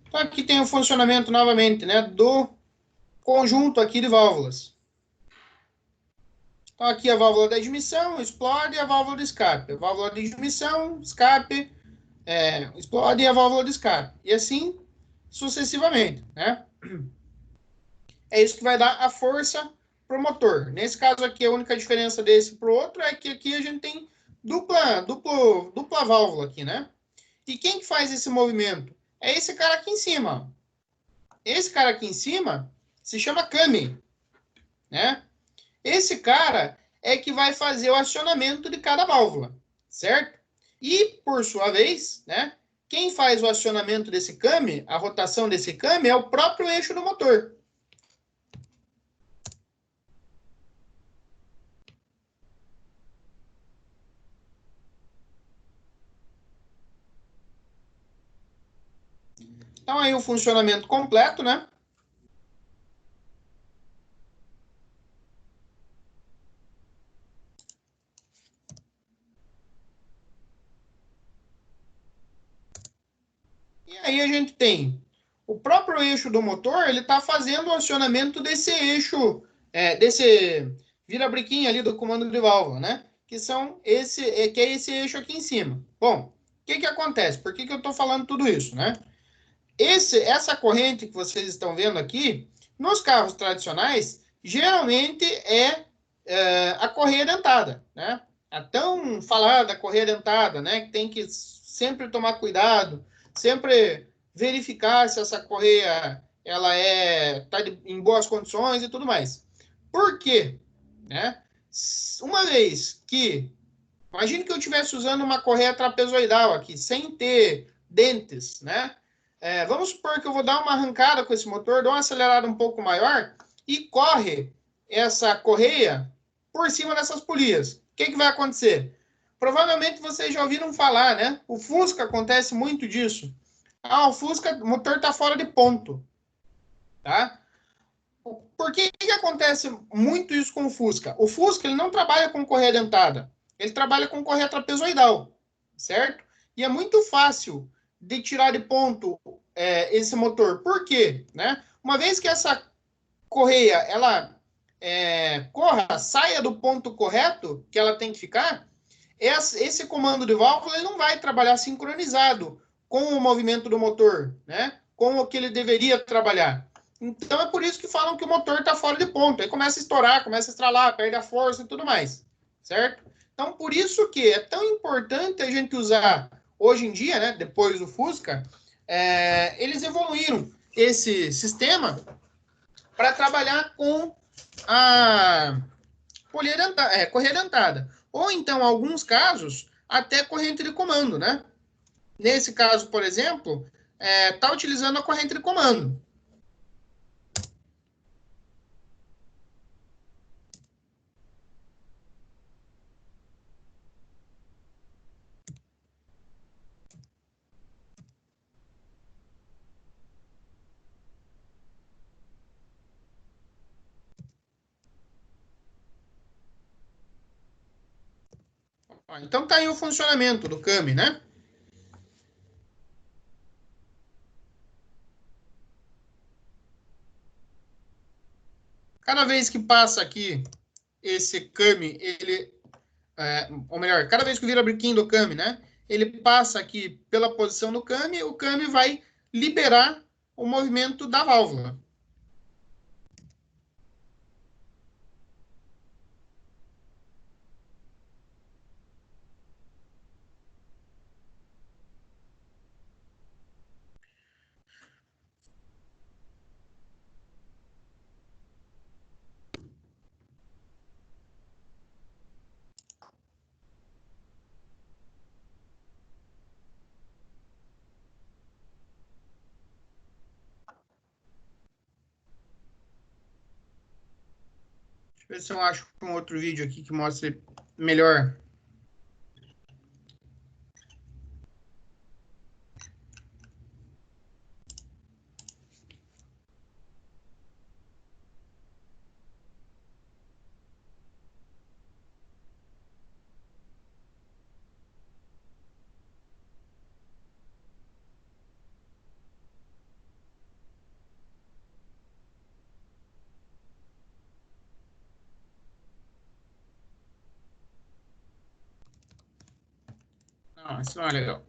Speaker 1: Então, aqui tem o funcionamento, novamente, né, do conjunto aqui de válvulas. Então, aqui a válvula da admissão, explode, e a válvula de escape. A válvula de admissão, escape, explode e a válvula de escape. E assim sucessivamente, né? É isso que vai dar a força para o motor. Nesse caso aqui, a única diferença desse para o outro é que aqui a gente tem dupla válvula aqui, né? E quem que faz esse movimento? É esse cara aqui em cima. Esse cara aqui em cima se chama Kami, né? Esse cara é que vai fazer o acionamento de cada válvula, certo? E, por sua vez, né, quem faz o acionamento desse Kami, a rotação desse Kami, é o próprio eixo do motor. Então, aí o funcionamento completo, né? E aí a gente tem o próprio eixo do motor, ele está fazendo o acionamento desse eixo, desse vira-briquinho ali do comando de válvula, né? Que é esse eixo aqui em cima. Bom, o que que acontece? Por que que eu estou falando tudo isso, né? Essa corrente que vocês estão vendo aqui, nos carros tradicionais, geralmente é a correia dentada, né? A tão falada correia dentada, né? Que tem que sempre tomar cuidado, sempre verificar se essa correia ela tá em boas condições e tudo mais. Por quê? Né? Uma vez que, imagine que eu estivesse usando uma correia trapezoidal aqui, sem ter dentes, né? Vamos supor que eu vou dar uma arrancada com esse motor, dou uma acelerada um pouco maior e corre essa correia por cima dessas polias. O que vai acontecer? Provavelmente vocês já ouviram falar, né? O Fusca acontece muito disso. O Fusca, o motor está fora de ponto, tá? Por que acontece muito isso com o Fusca? O Fusca ele não trabalha com correia dentada, ele trabalha com correia trapezoidal, certo? E é muito fácil de tirar de ponto esse motor. Por quê? Né? Uma vez que essa correia ela saia do ponto correto que ela tem que ficar, esse comando de válvula ele não vai trabalhar sincronizado com o movimento do motor, né? Com o que ele deveria trabalhar. Então, é por isso que falam que o motor está fora de ponto. Aí começa a estourar, começa a estralar, perde a força e tudo mais, certo? Então, por isso que é tão importante a gente usar, hoje em dia, né, depois do Fusca, eles evoluíram esse sistema para trabalhar com a correia dentada. Ou então, em alguns casos, até corrente de comando, né? Nesse caso, por exemplo, está utilizando a corrente de comando. Então tá aí o funcionamento do CAMI, né? Cada vez que passa aqui esse CAMI, ou melhor, cada vez que vira biquinho do CAMI, né? Ele passa aqui pela posição do CAMI, o CAMI vai liberar o movimento da válvula. Deixa eu ver se eu acho um outro vídeo aqui que mostre melhor. Não, isso não é legal.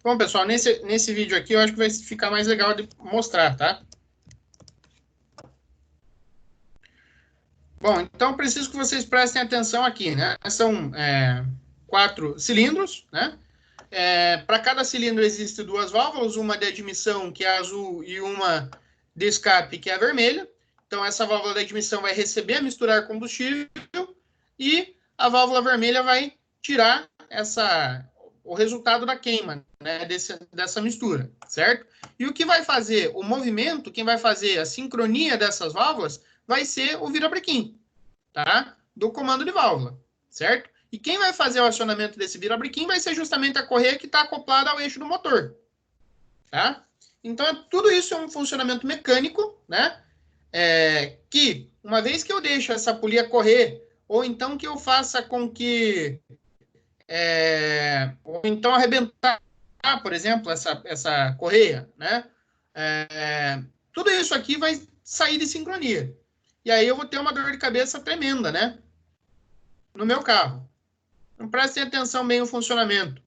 Speaker 1: Bom, pessoal, nesse vídeo aqui eu acho que vai ficar mais legal de mostrar, tá? Bom, então preciso que vocês prestem atenção aqui, né? São 4 cilindros, né? Para cada cilindro existe 2 válvulas, uma de admissão, que é azul, e uma de escape, que é a vermelha. Então, essa válvula de admissão vai receber a misturar combustível e a válvula vermelha vai tirar o resultado da queima, né, dessa mistura, certo? E o que vai fazer o movimento, quem vai fazer a sincronia dessas válvulas, vai ser o virabrequim, tá? Do comando de válvula, certo? E quem vai fazer o acionamento desse virabrequim vai ser justamente a correia que está acoplada ao eixo do motor, tá? Então, tudo isso é um funcionamento mecânico, né? Que, uma vez que eu deixo essa polia correr, ou então que eu faça com que... ou então arrebentar, por exemplo, essa correia, né? Tudo isso aqui vai sair de sincronia. E aí eu vou ter uma dor de cabeça tremenda, né? No meu carro. Então, prestem atenção bem no funcionamento.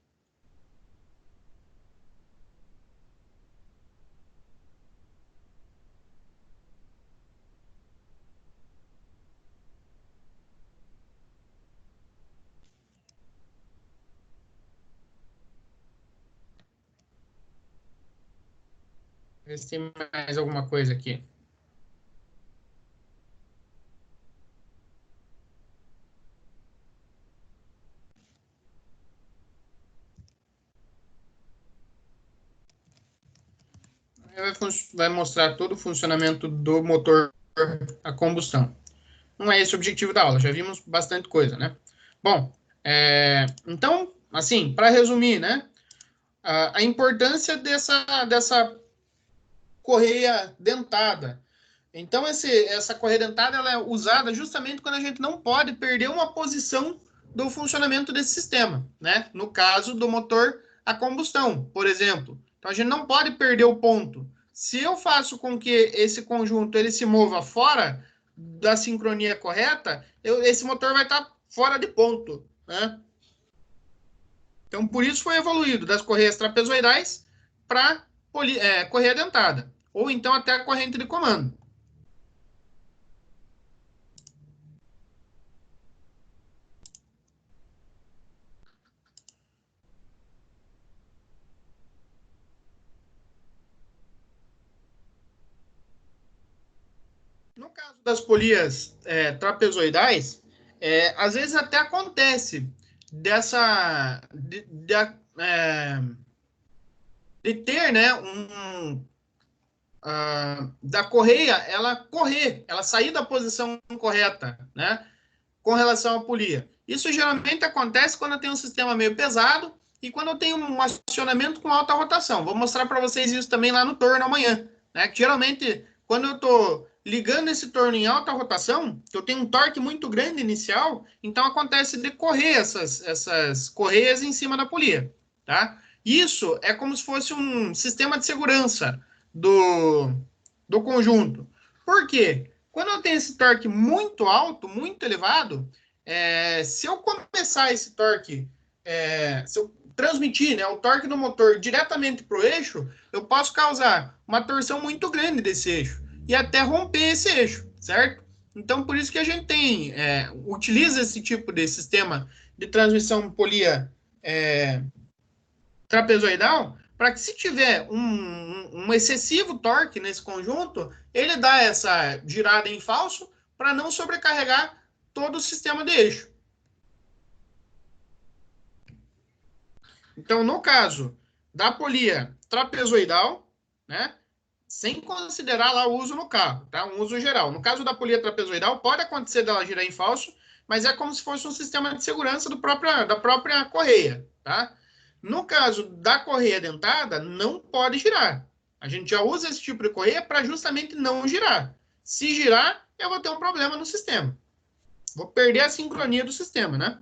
Speaker 1: Ver se tem mais alguma coisa aqui. Vai mostrar todo o funcionamento do motor a combustão. Não é esse o objetivo da aula, já vimos bastante coisa, né? Bom, então, assim, para resumir, né? A importância dessa correia dentada. Então, essa correia dentada ela é usada justamente quando a gente não pode perder uma posição do funcionamento desse sistema, né? No caso do motor a combustão, por exemplo. Então, a gente não pode perder o ponto. Se eu faço com que esse conjunto ele se mova fora da sincronia correta, esse motor vai estar fora de ponto, né? Então, por isso foi evoluído das correias trapezoidais para correia dentada, ou então até a corrente de comando. No caso das polias trapezoidais, às vezes até acontece dessa de ter, né, da correia ela correr, ela sair da posição correta, né, com relação à polia. Isso geralmente acontece quando eu tenho um sistema meio pesado e quando eu tenho um acionamento com alta rotação. Vou mostrar para vocês isso também lá no torno amanhã, né? Que geralmente, quando eu estou ligando esse torno em alta rotação, eu tenho um torque muito grande inicial, então acontece de correr essas correias em cima da polia, tá? Isso é como se fosse um sistema de segurança do, do conjunto. Por quê? Quando eu tenho esse torque muito alto, muito elevado, se eu começar esse torque, se eu transmitir, né, o torque do motor diretamente para o eixo, eu posso causar uma torção muito grande desse eixo e até romper esse eixo, certo? Então, por isso que a gente utiliza esse tipo de sistema de transmissão polia trapezoidal, para que se tiver um excessivo torque nesse conjunto, ele dá essa girada em falso para não sobrecarregar todo o sistema de eixo. Então, no caso da polia trapezoidal, né, sem considerar lá o uso no carro, tá? Um uso geral. No caso da polia trapezoidal, pode acontecer dela girar em falso, mas é como se fosse um sistema de segurança da própria correia, tá? No caso da correia dentada, não pode girar. A gente já usa esse tipo de correia para justamente não girar. Se girar, eu vou ter um problema no sistema. Vou perder a sincronia do sistema, né?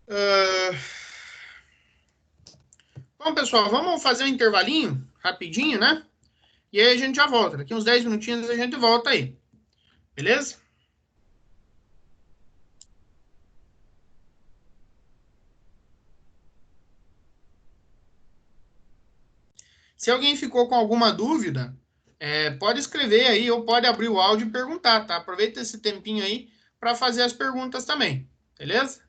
Speaker 1: Uh... Bom, pessoal, vamos fazer um intervalinho rapidinho, né? E aí a gente já volta. Daqui uns 10 minutinhos a gente volta aí. Beleza? Se alguém ficou com alguma dúvida, pode escrever aí ou pode abrir o áudio e perguntar, tá? Aproveita esse tempinho aí para fazer as perguntas também. Beleza?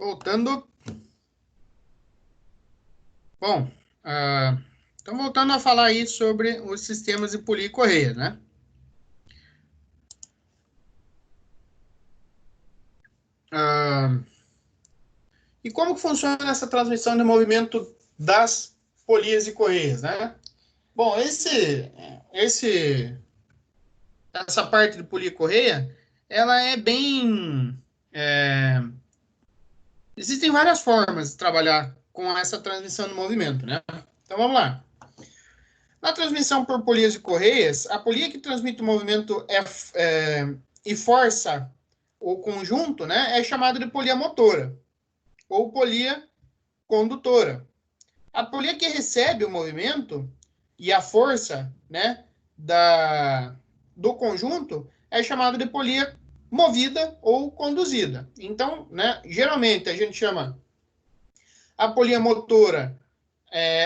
Speaker 1: Voltando. Bom, então voltando a falar aí sobre os sistemas de polia e correia, né? E como que funciona essa transmissão de movimento das polias e correias, né? Bom, essa parte de polia e correia, ela é bem... existem várias formas de trabalhar com essa transmissão de movimento, né? Então, vamos lá. Na transmissão por polias e correias, a polia que transmite o movimento e força o conjunto, né, é chamada de polia motora ou polia condutora. A polia que recebe o movimento e a força, né, do conjunto é chamada de polia movida ou conduzida. Então, né, geralmente a gente chama a polia motora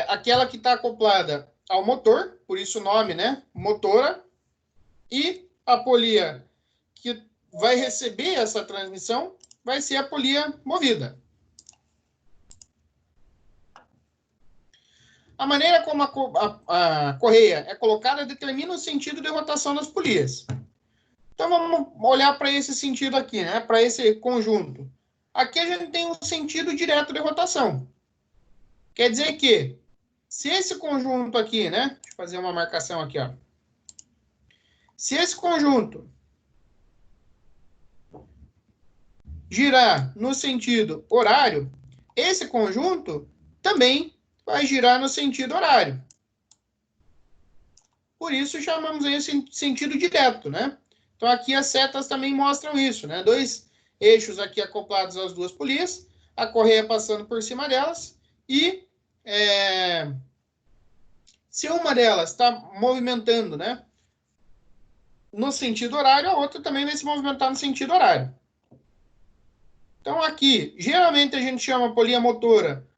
Speaker 1: aquela que está acoplada ao motor, por isso o nome, né, motora, e a polia que vai receber essa transmissão vai ser a polia movida. A maneira como a correia é colocada determina o sentido de rotação das polias. Então vamos olhar para esse sentido aqui, né? Para esse conjunto. Aqui a gente tem um sentido direto de rotação. Quer dizer que se esse conjunto aqui, né? Deixa eu fazer uma marcação aqui, ó. Se esse conjunto girar no sentido horário, esse conjunto também vai girar no sentido horário. Por isso chamamos aí esse sentido direto, né? Então aqui as setas também mostram isso, né? Dois eixos aqui acoplados às duas polias, a correia passando por cima delas e se uma delas está movimentando, né, no sentido horário, a outra também vai se movimentar no sentido horário. Então aqui, geralmente a gente chama a polia motora,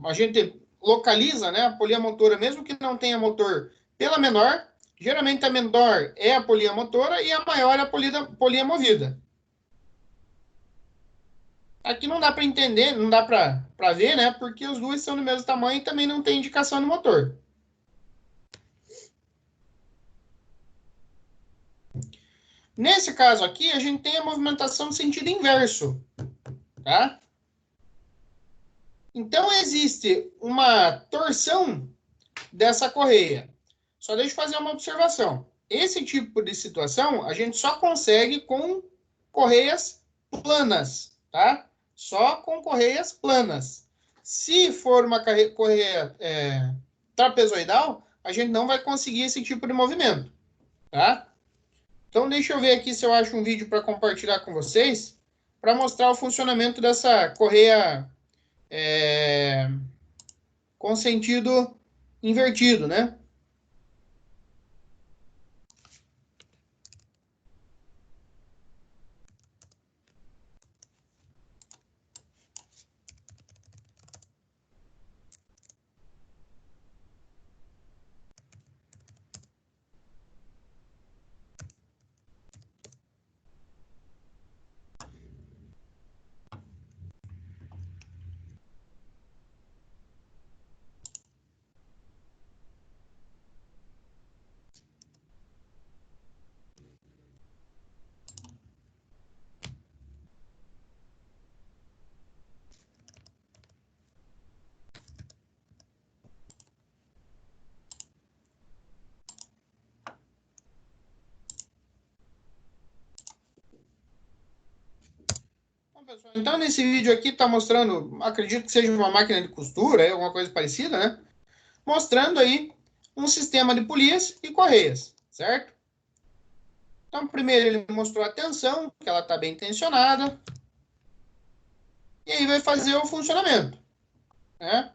Speaker 1: a gente localiza, né, a polia motora, mesmo que não tenha motor, pela menor. Geralmente a menor é a polia motora e a maior é a polia movida. Aqui não dá para entender, não dá para ver, né? Porque os dois são do mesmo tamanho e também não tem indicação no motor. Nesse caso aqui, a gente tem a movimentação no sentido inverso, tá? Então, existe uma torção dessa correia. Só deixa eu fazer uma observação. Esse tipo de situação, a gente só consegue com correias planas, tá? Só com correias planas. Se for uma correia trapezoidal, a gente não vai conseguir esse tipo de movimento, tá? Então, deixa eu ver aqui se eu acho um vídeo para compartilhar com vocês, para mostrar o funcionamento dessa correia com sentido invertido, né? Então, nesse vídeo aqui está mostrando, acredito que seja uma máquina de costura, alguma coisa parecida, né? Mostrando aí um sistema de polias e correias, certo? Então, primeiro ele mostrou a tensão, que ela está bem tensionada, e aí vai fazer o funcionamento, né?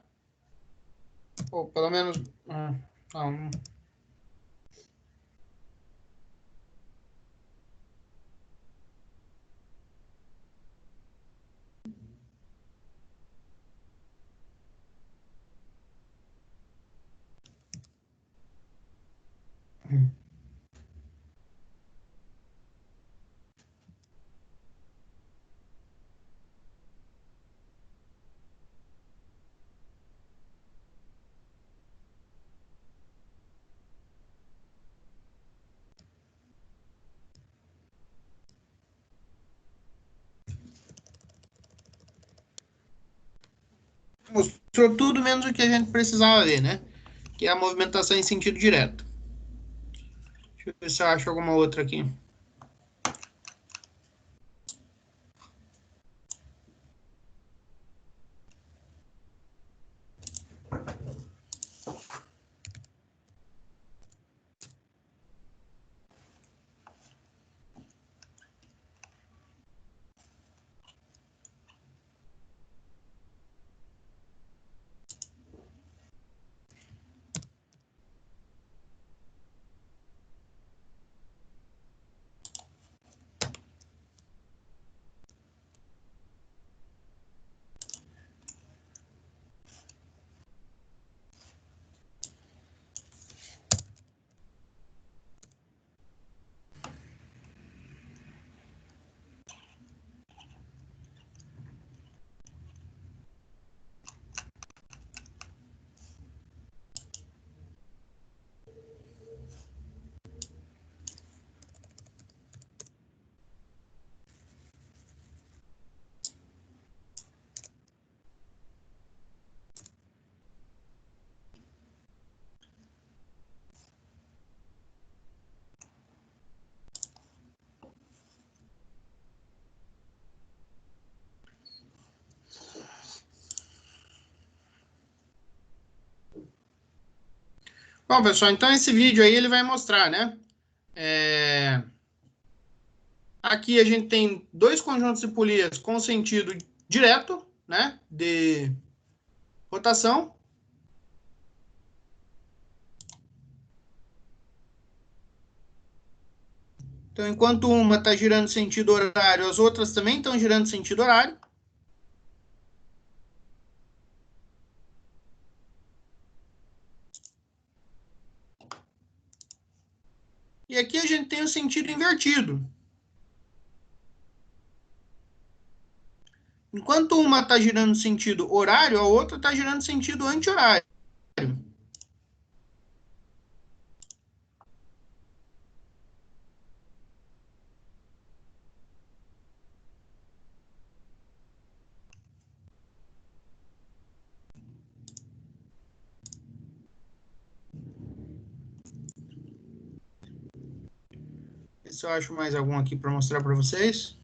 Speaker 1: Ou pelo menos... não. Mostrou tudo menos o que a gente precisava ver, né? Que é a movimentação em sentido direto. Deixa eu ver se eu acho alguma outra aqui. Bom, pessoal, então esse vídeo aí ele vai mostrar, né? Aqui a gente tem dois conjuntos de polias com sentido direto, né? De rotação. Então, enquanto uma está girando sentido horário, as outras também estão girando sentido horário. E aqui a gente tem o sentido invertido. Enquanto uma está girando sentido horário, a outra está girando sentido anti-horário. Ver se eu acho mais algum aqui para mostrar para vocês.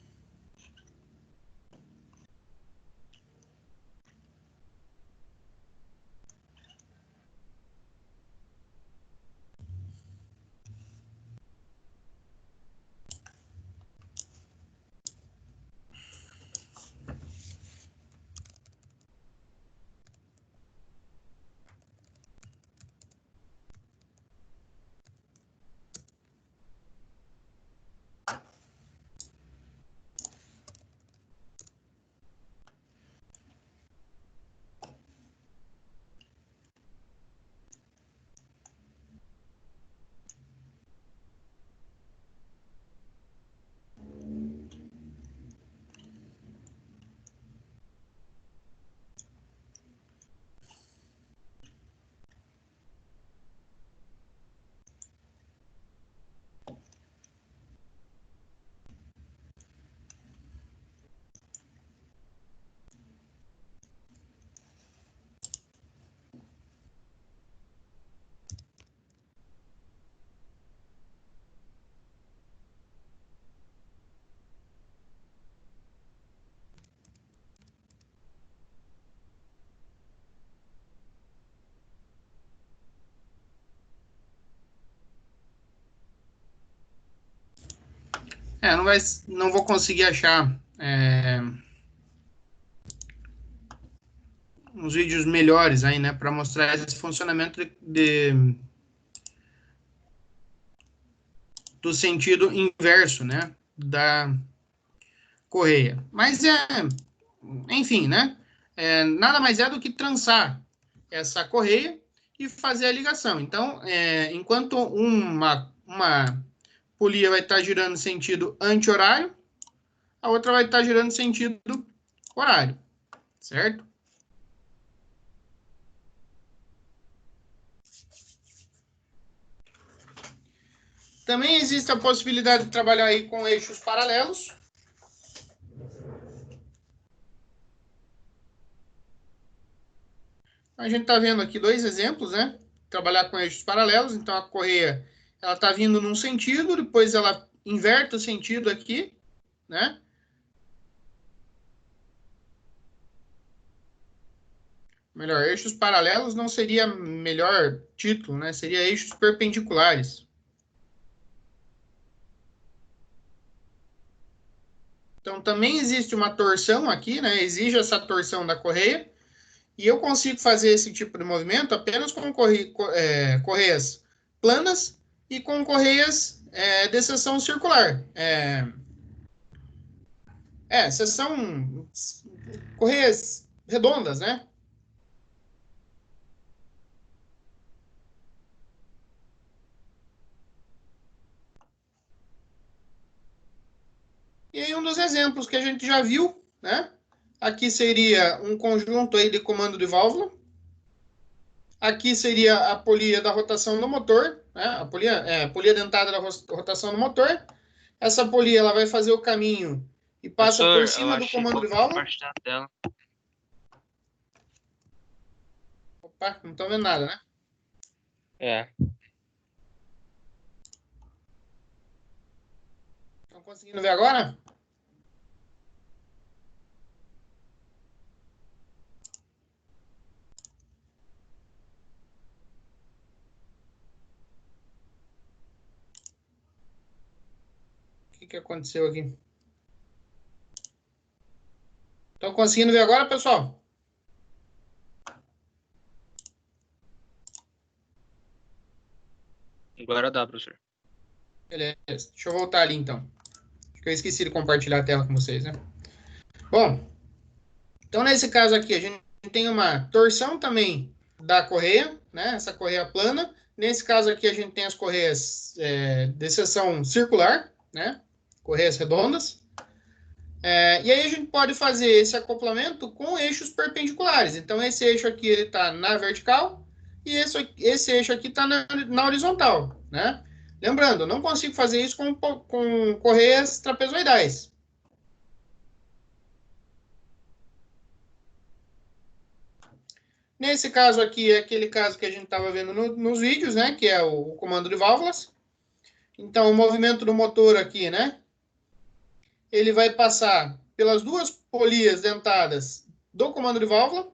Speaker 1: Não vou conseguir achar uns vídeos melhores aí, né, para mostrar esse funcionamento do sentido inverso, né, da correia. Mas enfim, né, nada mais é do que trançar essa correia e fazer a ligação. Então, enquanto uma polia vai estar girando sentido anti-horário, a outra vai estar girando sentido horário, certo? Também existe a possibilidade de trabalhar aí com eixos paralelos. A gente está vendo aqui dois exemplos, né? Trabalhar com eixos paralelos. Então, a correia ela está vindo num sentido, depois ela inverte o sentido aqui, né? Melhor, eixos paralelos não seria melhor título, né? Seria eixos perpendiculares. Então, também existe uma torção aqui, né? Exige essa torção da correia. E eu consigo fazer esse tipo de movimento apenas com correias planas e com correias de seção circular. Seção correias redondas, né? E aí um dos exemplos que a gente já viu, né? Aqui seria um conjunto aí de comando de válvula. Aqui seria a polia da rotação do motor, né? A polia dentada da rotação do motor. Essa polia ela vai fazer o caminho e passa
Speaker 2: Professor,
Speaker 1: por
Speaker 2: eu
Speaker 1: cima do
Speaker 2: acho que
Speaker 1: comando de
Speaker 2: falta
Speaker 1: válvula.
Speaker 2: compartilhar a tela.
Speaker 1: Opa, não estão vendo nada, né?
Speaker 2: É.
Speaker 1: Estão conseguindo ver agora? O que aconteceu aqui? Estão conseguindo ver agora, pessoal?
Speaker 2: Agora dá, professor.
Speaker 1: Beleza. Deixa eu voltar ali, então. Acho que eu esqueci de compartilhar a tela com vocês, né? Bom, então nesse caso aqui, a gente tem uma torção também da correia, né? Essa correia plana. Nesse caso aqui, a gente tem as correias de seção circular, né? Correias redondas. E aí a gente pode fazer esse acoplamento com eixos perpendiculares. Então, esse eixo aqui ele está na vertical e esse eixo aqui está na horizontal, né? Lembrando, eu não consigo fazer isso com correias trapezoidais. Nesse caso aqui, é aquele caso que a gente estava vendo nos vídeos, né? Que é o comando de válvulas. Então, o movimento do motor aqui, né? Ele vai passar pelas duas polias dentadas do comando de válvula.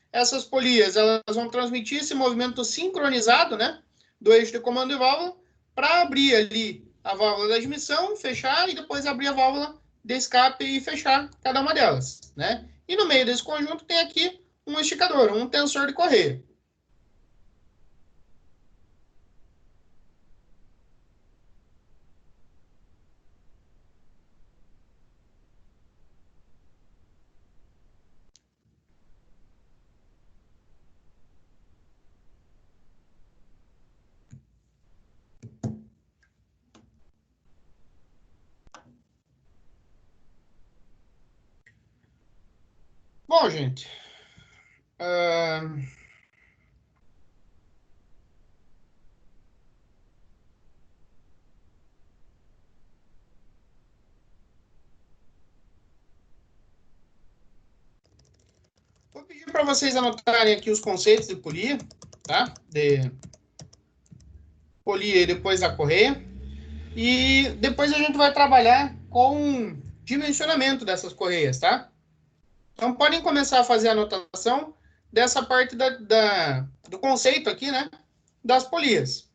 Speaker 1: Essas polias elas vão transmitir esse movimento sincronizado, né, do eixo de comando de válvula para abrir ali a válvula da admissão, fechar e depois abrir a válvula de escape e fechar cada uma delas, né? E no meio desse conjunto tem aqui um esticador, um tensor de correia. Bom, gente, vou pedir para vocês anotarem aqui os conceitos de polia, tá? De polia e depois da correia. E depois a gente vai trabalhar com dimensionamento dessas correias, tá? Então, podem começar a fazer a anotação dessa parte do conceito aqui, né? Das polias.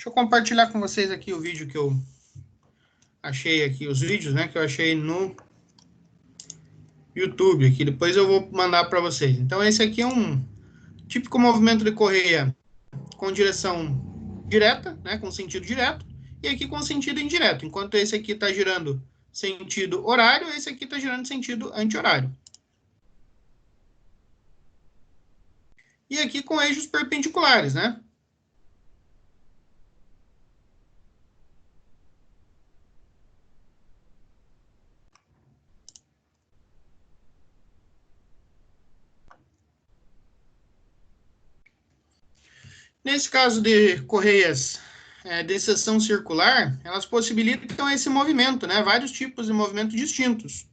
Speaker 1: Deixa eu compartilhar com vocês aqui o vídeo que eu achei aqui, os vídeos, né, que eu achei no YouTube aqui. Depois eu vou mandar para vocês. Então, esse aqui é um típico movimento de correia com direção direta, né, com sentido direto, e aqui com sentido indireto. Enquanto esse aqui está girando sentido horário, esse aqui está girando sentido anti-horário. E aqui com eixos perpendiculares, né? Nesse caso de correias de seção circular, elas possibilitam esse movimento, né? Vários tipos de movimento distintos.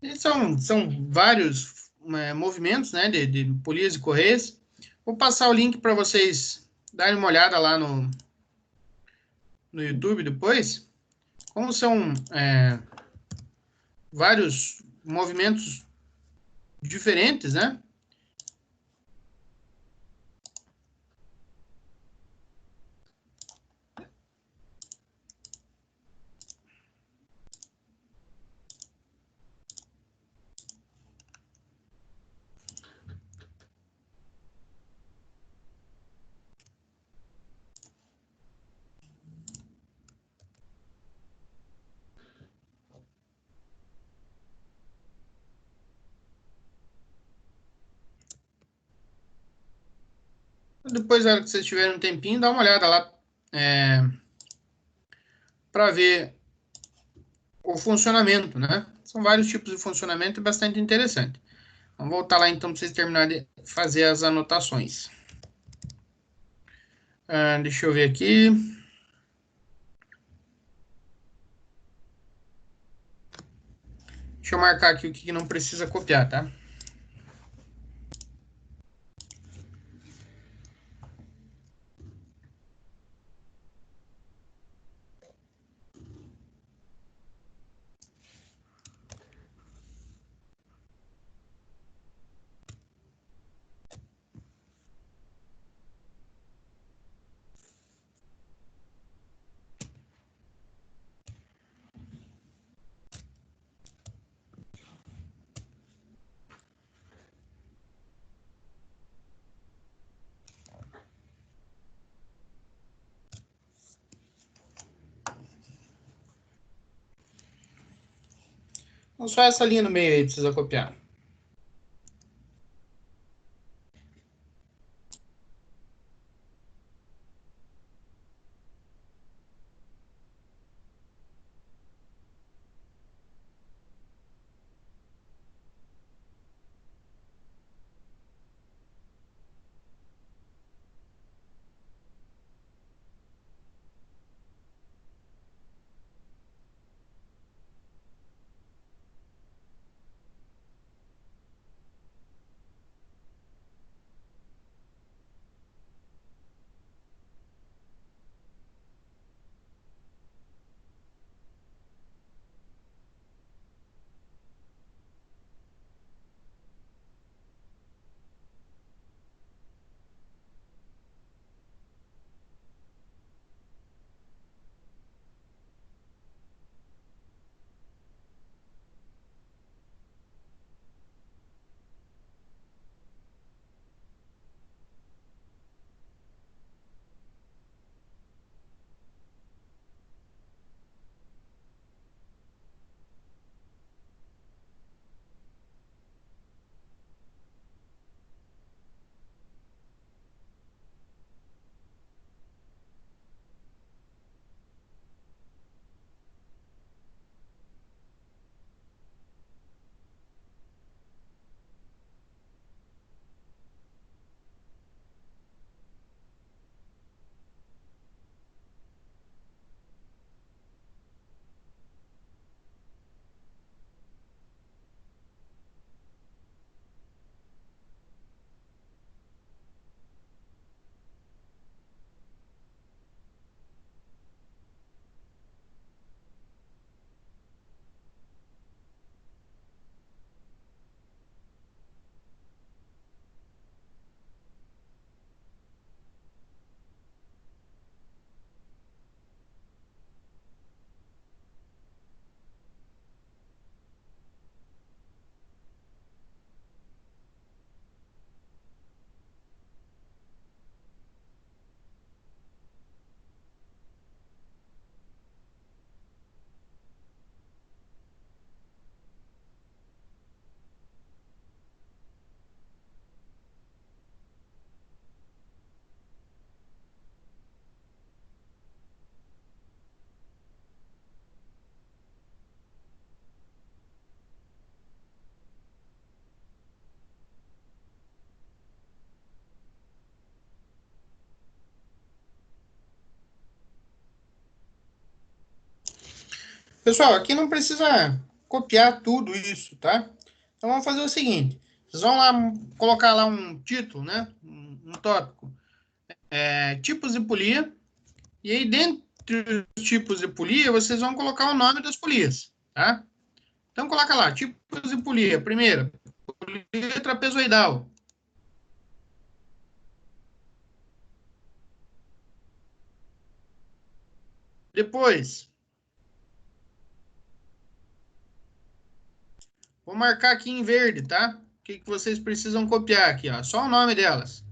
Speaker 1: E são vários movimentos, né, de polias e correias. Vou passar o link para vocês darem uma olhada lá no YouTube depois. Como são vários movimentos diferentes, né? Depois, na hora que vocês tiverem um tempinho, dá uma olhada lá para ver o funcionamento, né? São vários tipos de funcionamento e bastante interessante. Vamos voltar lá então para vocês terminarem de fazer as anotações. Deixa eu ver aqui. Deixa eu marcar aqui o que não precisa copiar, tá? Então, só essa linha no meio aí precisa copiar. Pessoal, aqui não precisa copiar tudo isso, tá? Então vamos fazer o seguinte: vocês vão lá colocar lá um título, né? Um tópico. Tipos de polia. E aí, dentre os tipos de polia, vocês vão colocar o nome das polias, tá? Então coloca lá, tipos de polia. Primeiro, polia trapezoidal. Depois, vou marcar aqui em verde, tá? O que vocês precisam copiar aqui, ó? Só o nome delas.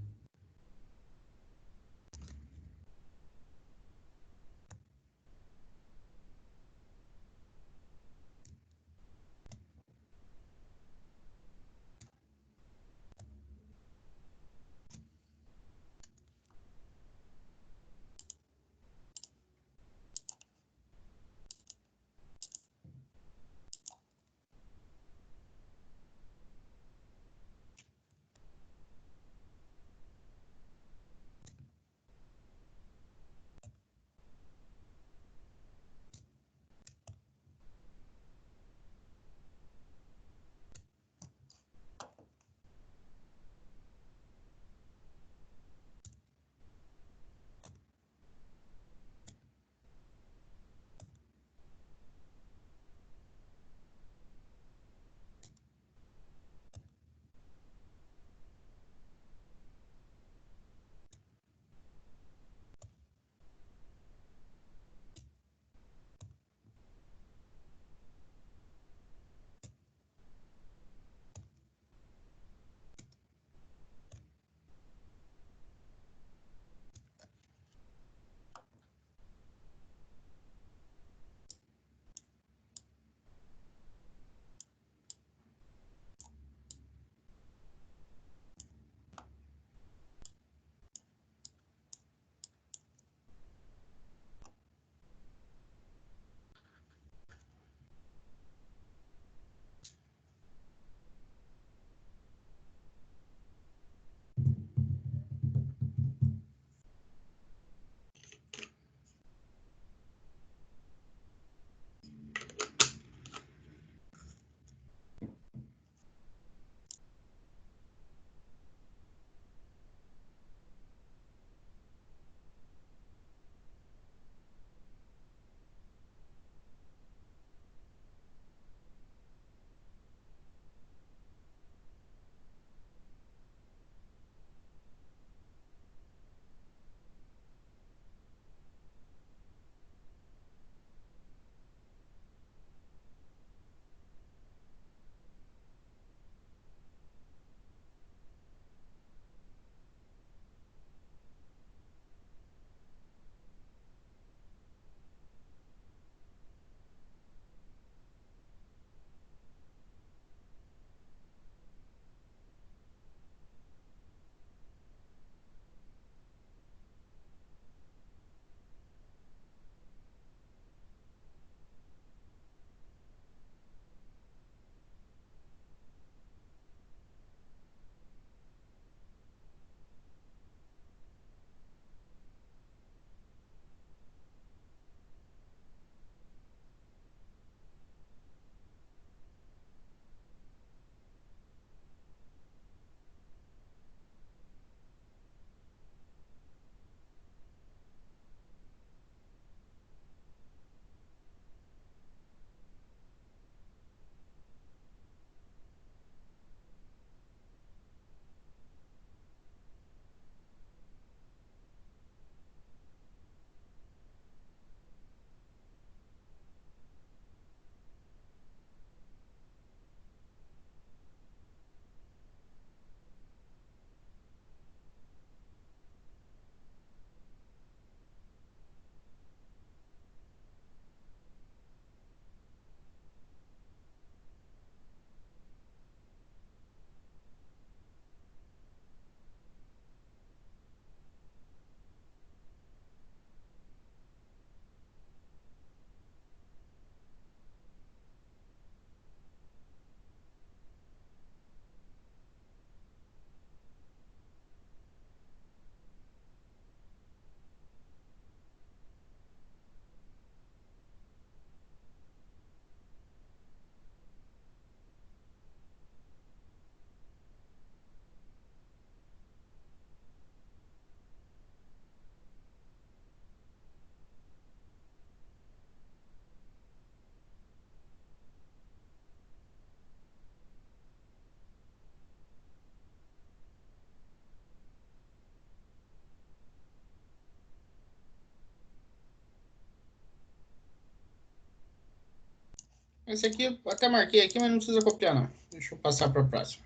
Speaker 1: Esse aqui eu até marquei aqui, mas não precisa copiar, não. Deixa eu passar para a próxima.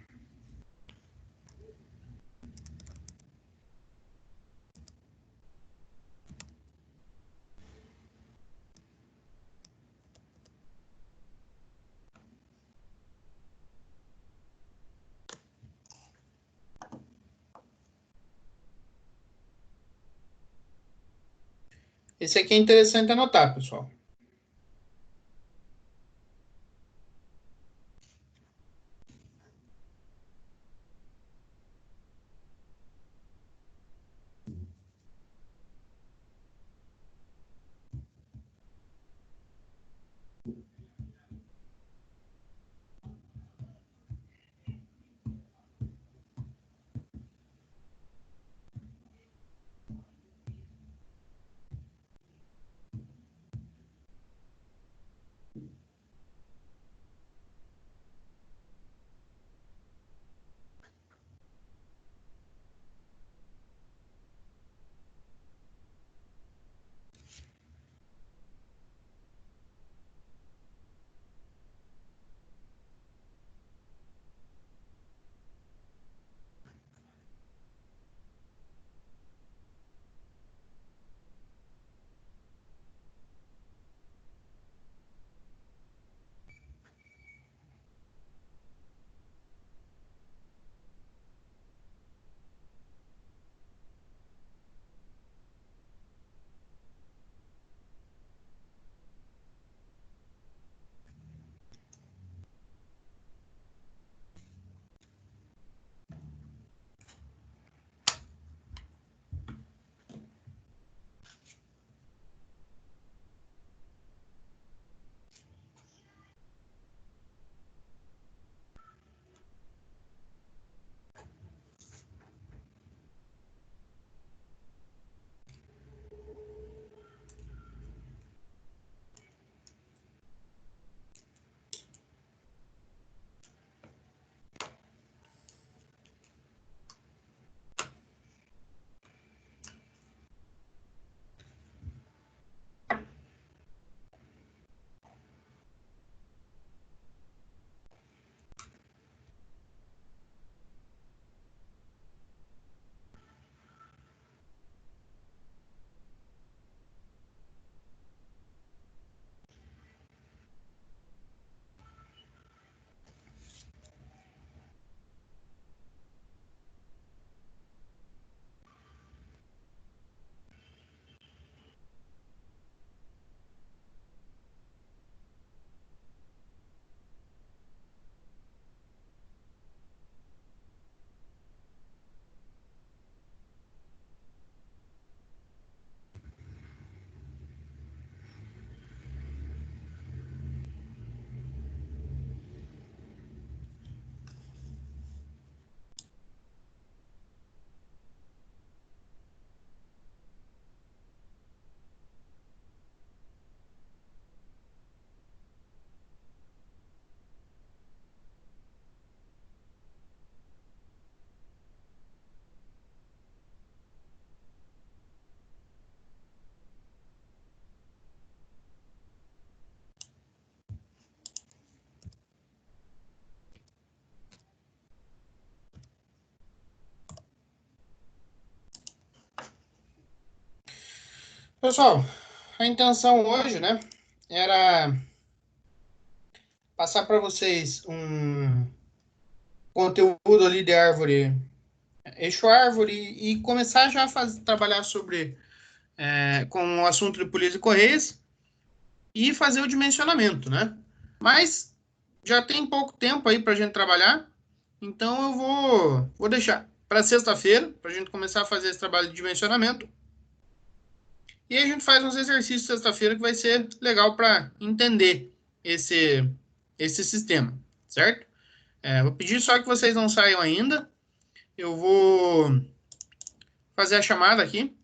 Speaker 1: Esse aqui é interessante anotar, pessoal. Pessoal, a intenção hoje, né, era passar para vocês um conteúdo ali de árvore, eixo árvore, e começar já a trabalhar sobre com o assunto de polícia e correias e fazer o dimensionamento, né? Mas já tem pouco tempo aí para a gente trabalhar, então eu vou deixar para sexta-feira, para a gente começar a fazer esse trabalho de dimensionamento. E aí a gente faz uns exercícios sexta-feira que vai ser legal para entender esse, esse sistema, certo? Vou pedir só que vocês não saiam ainda. Eu vou fazer a chamada aqui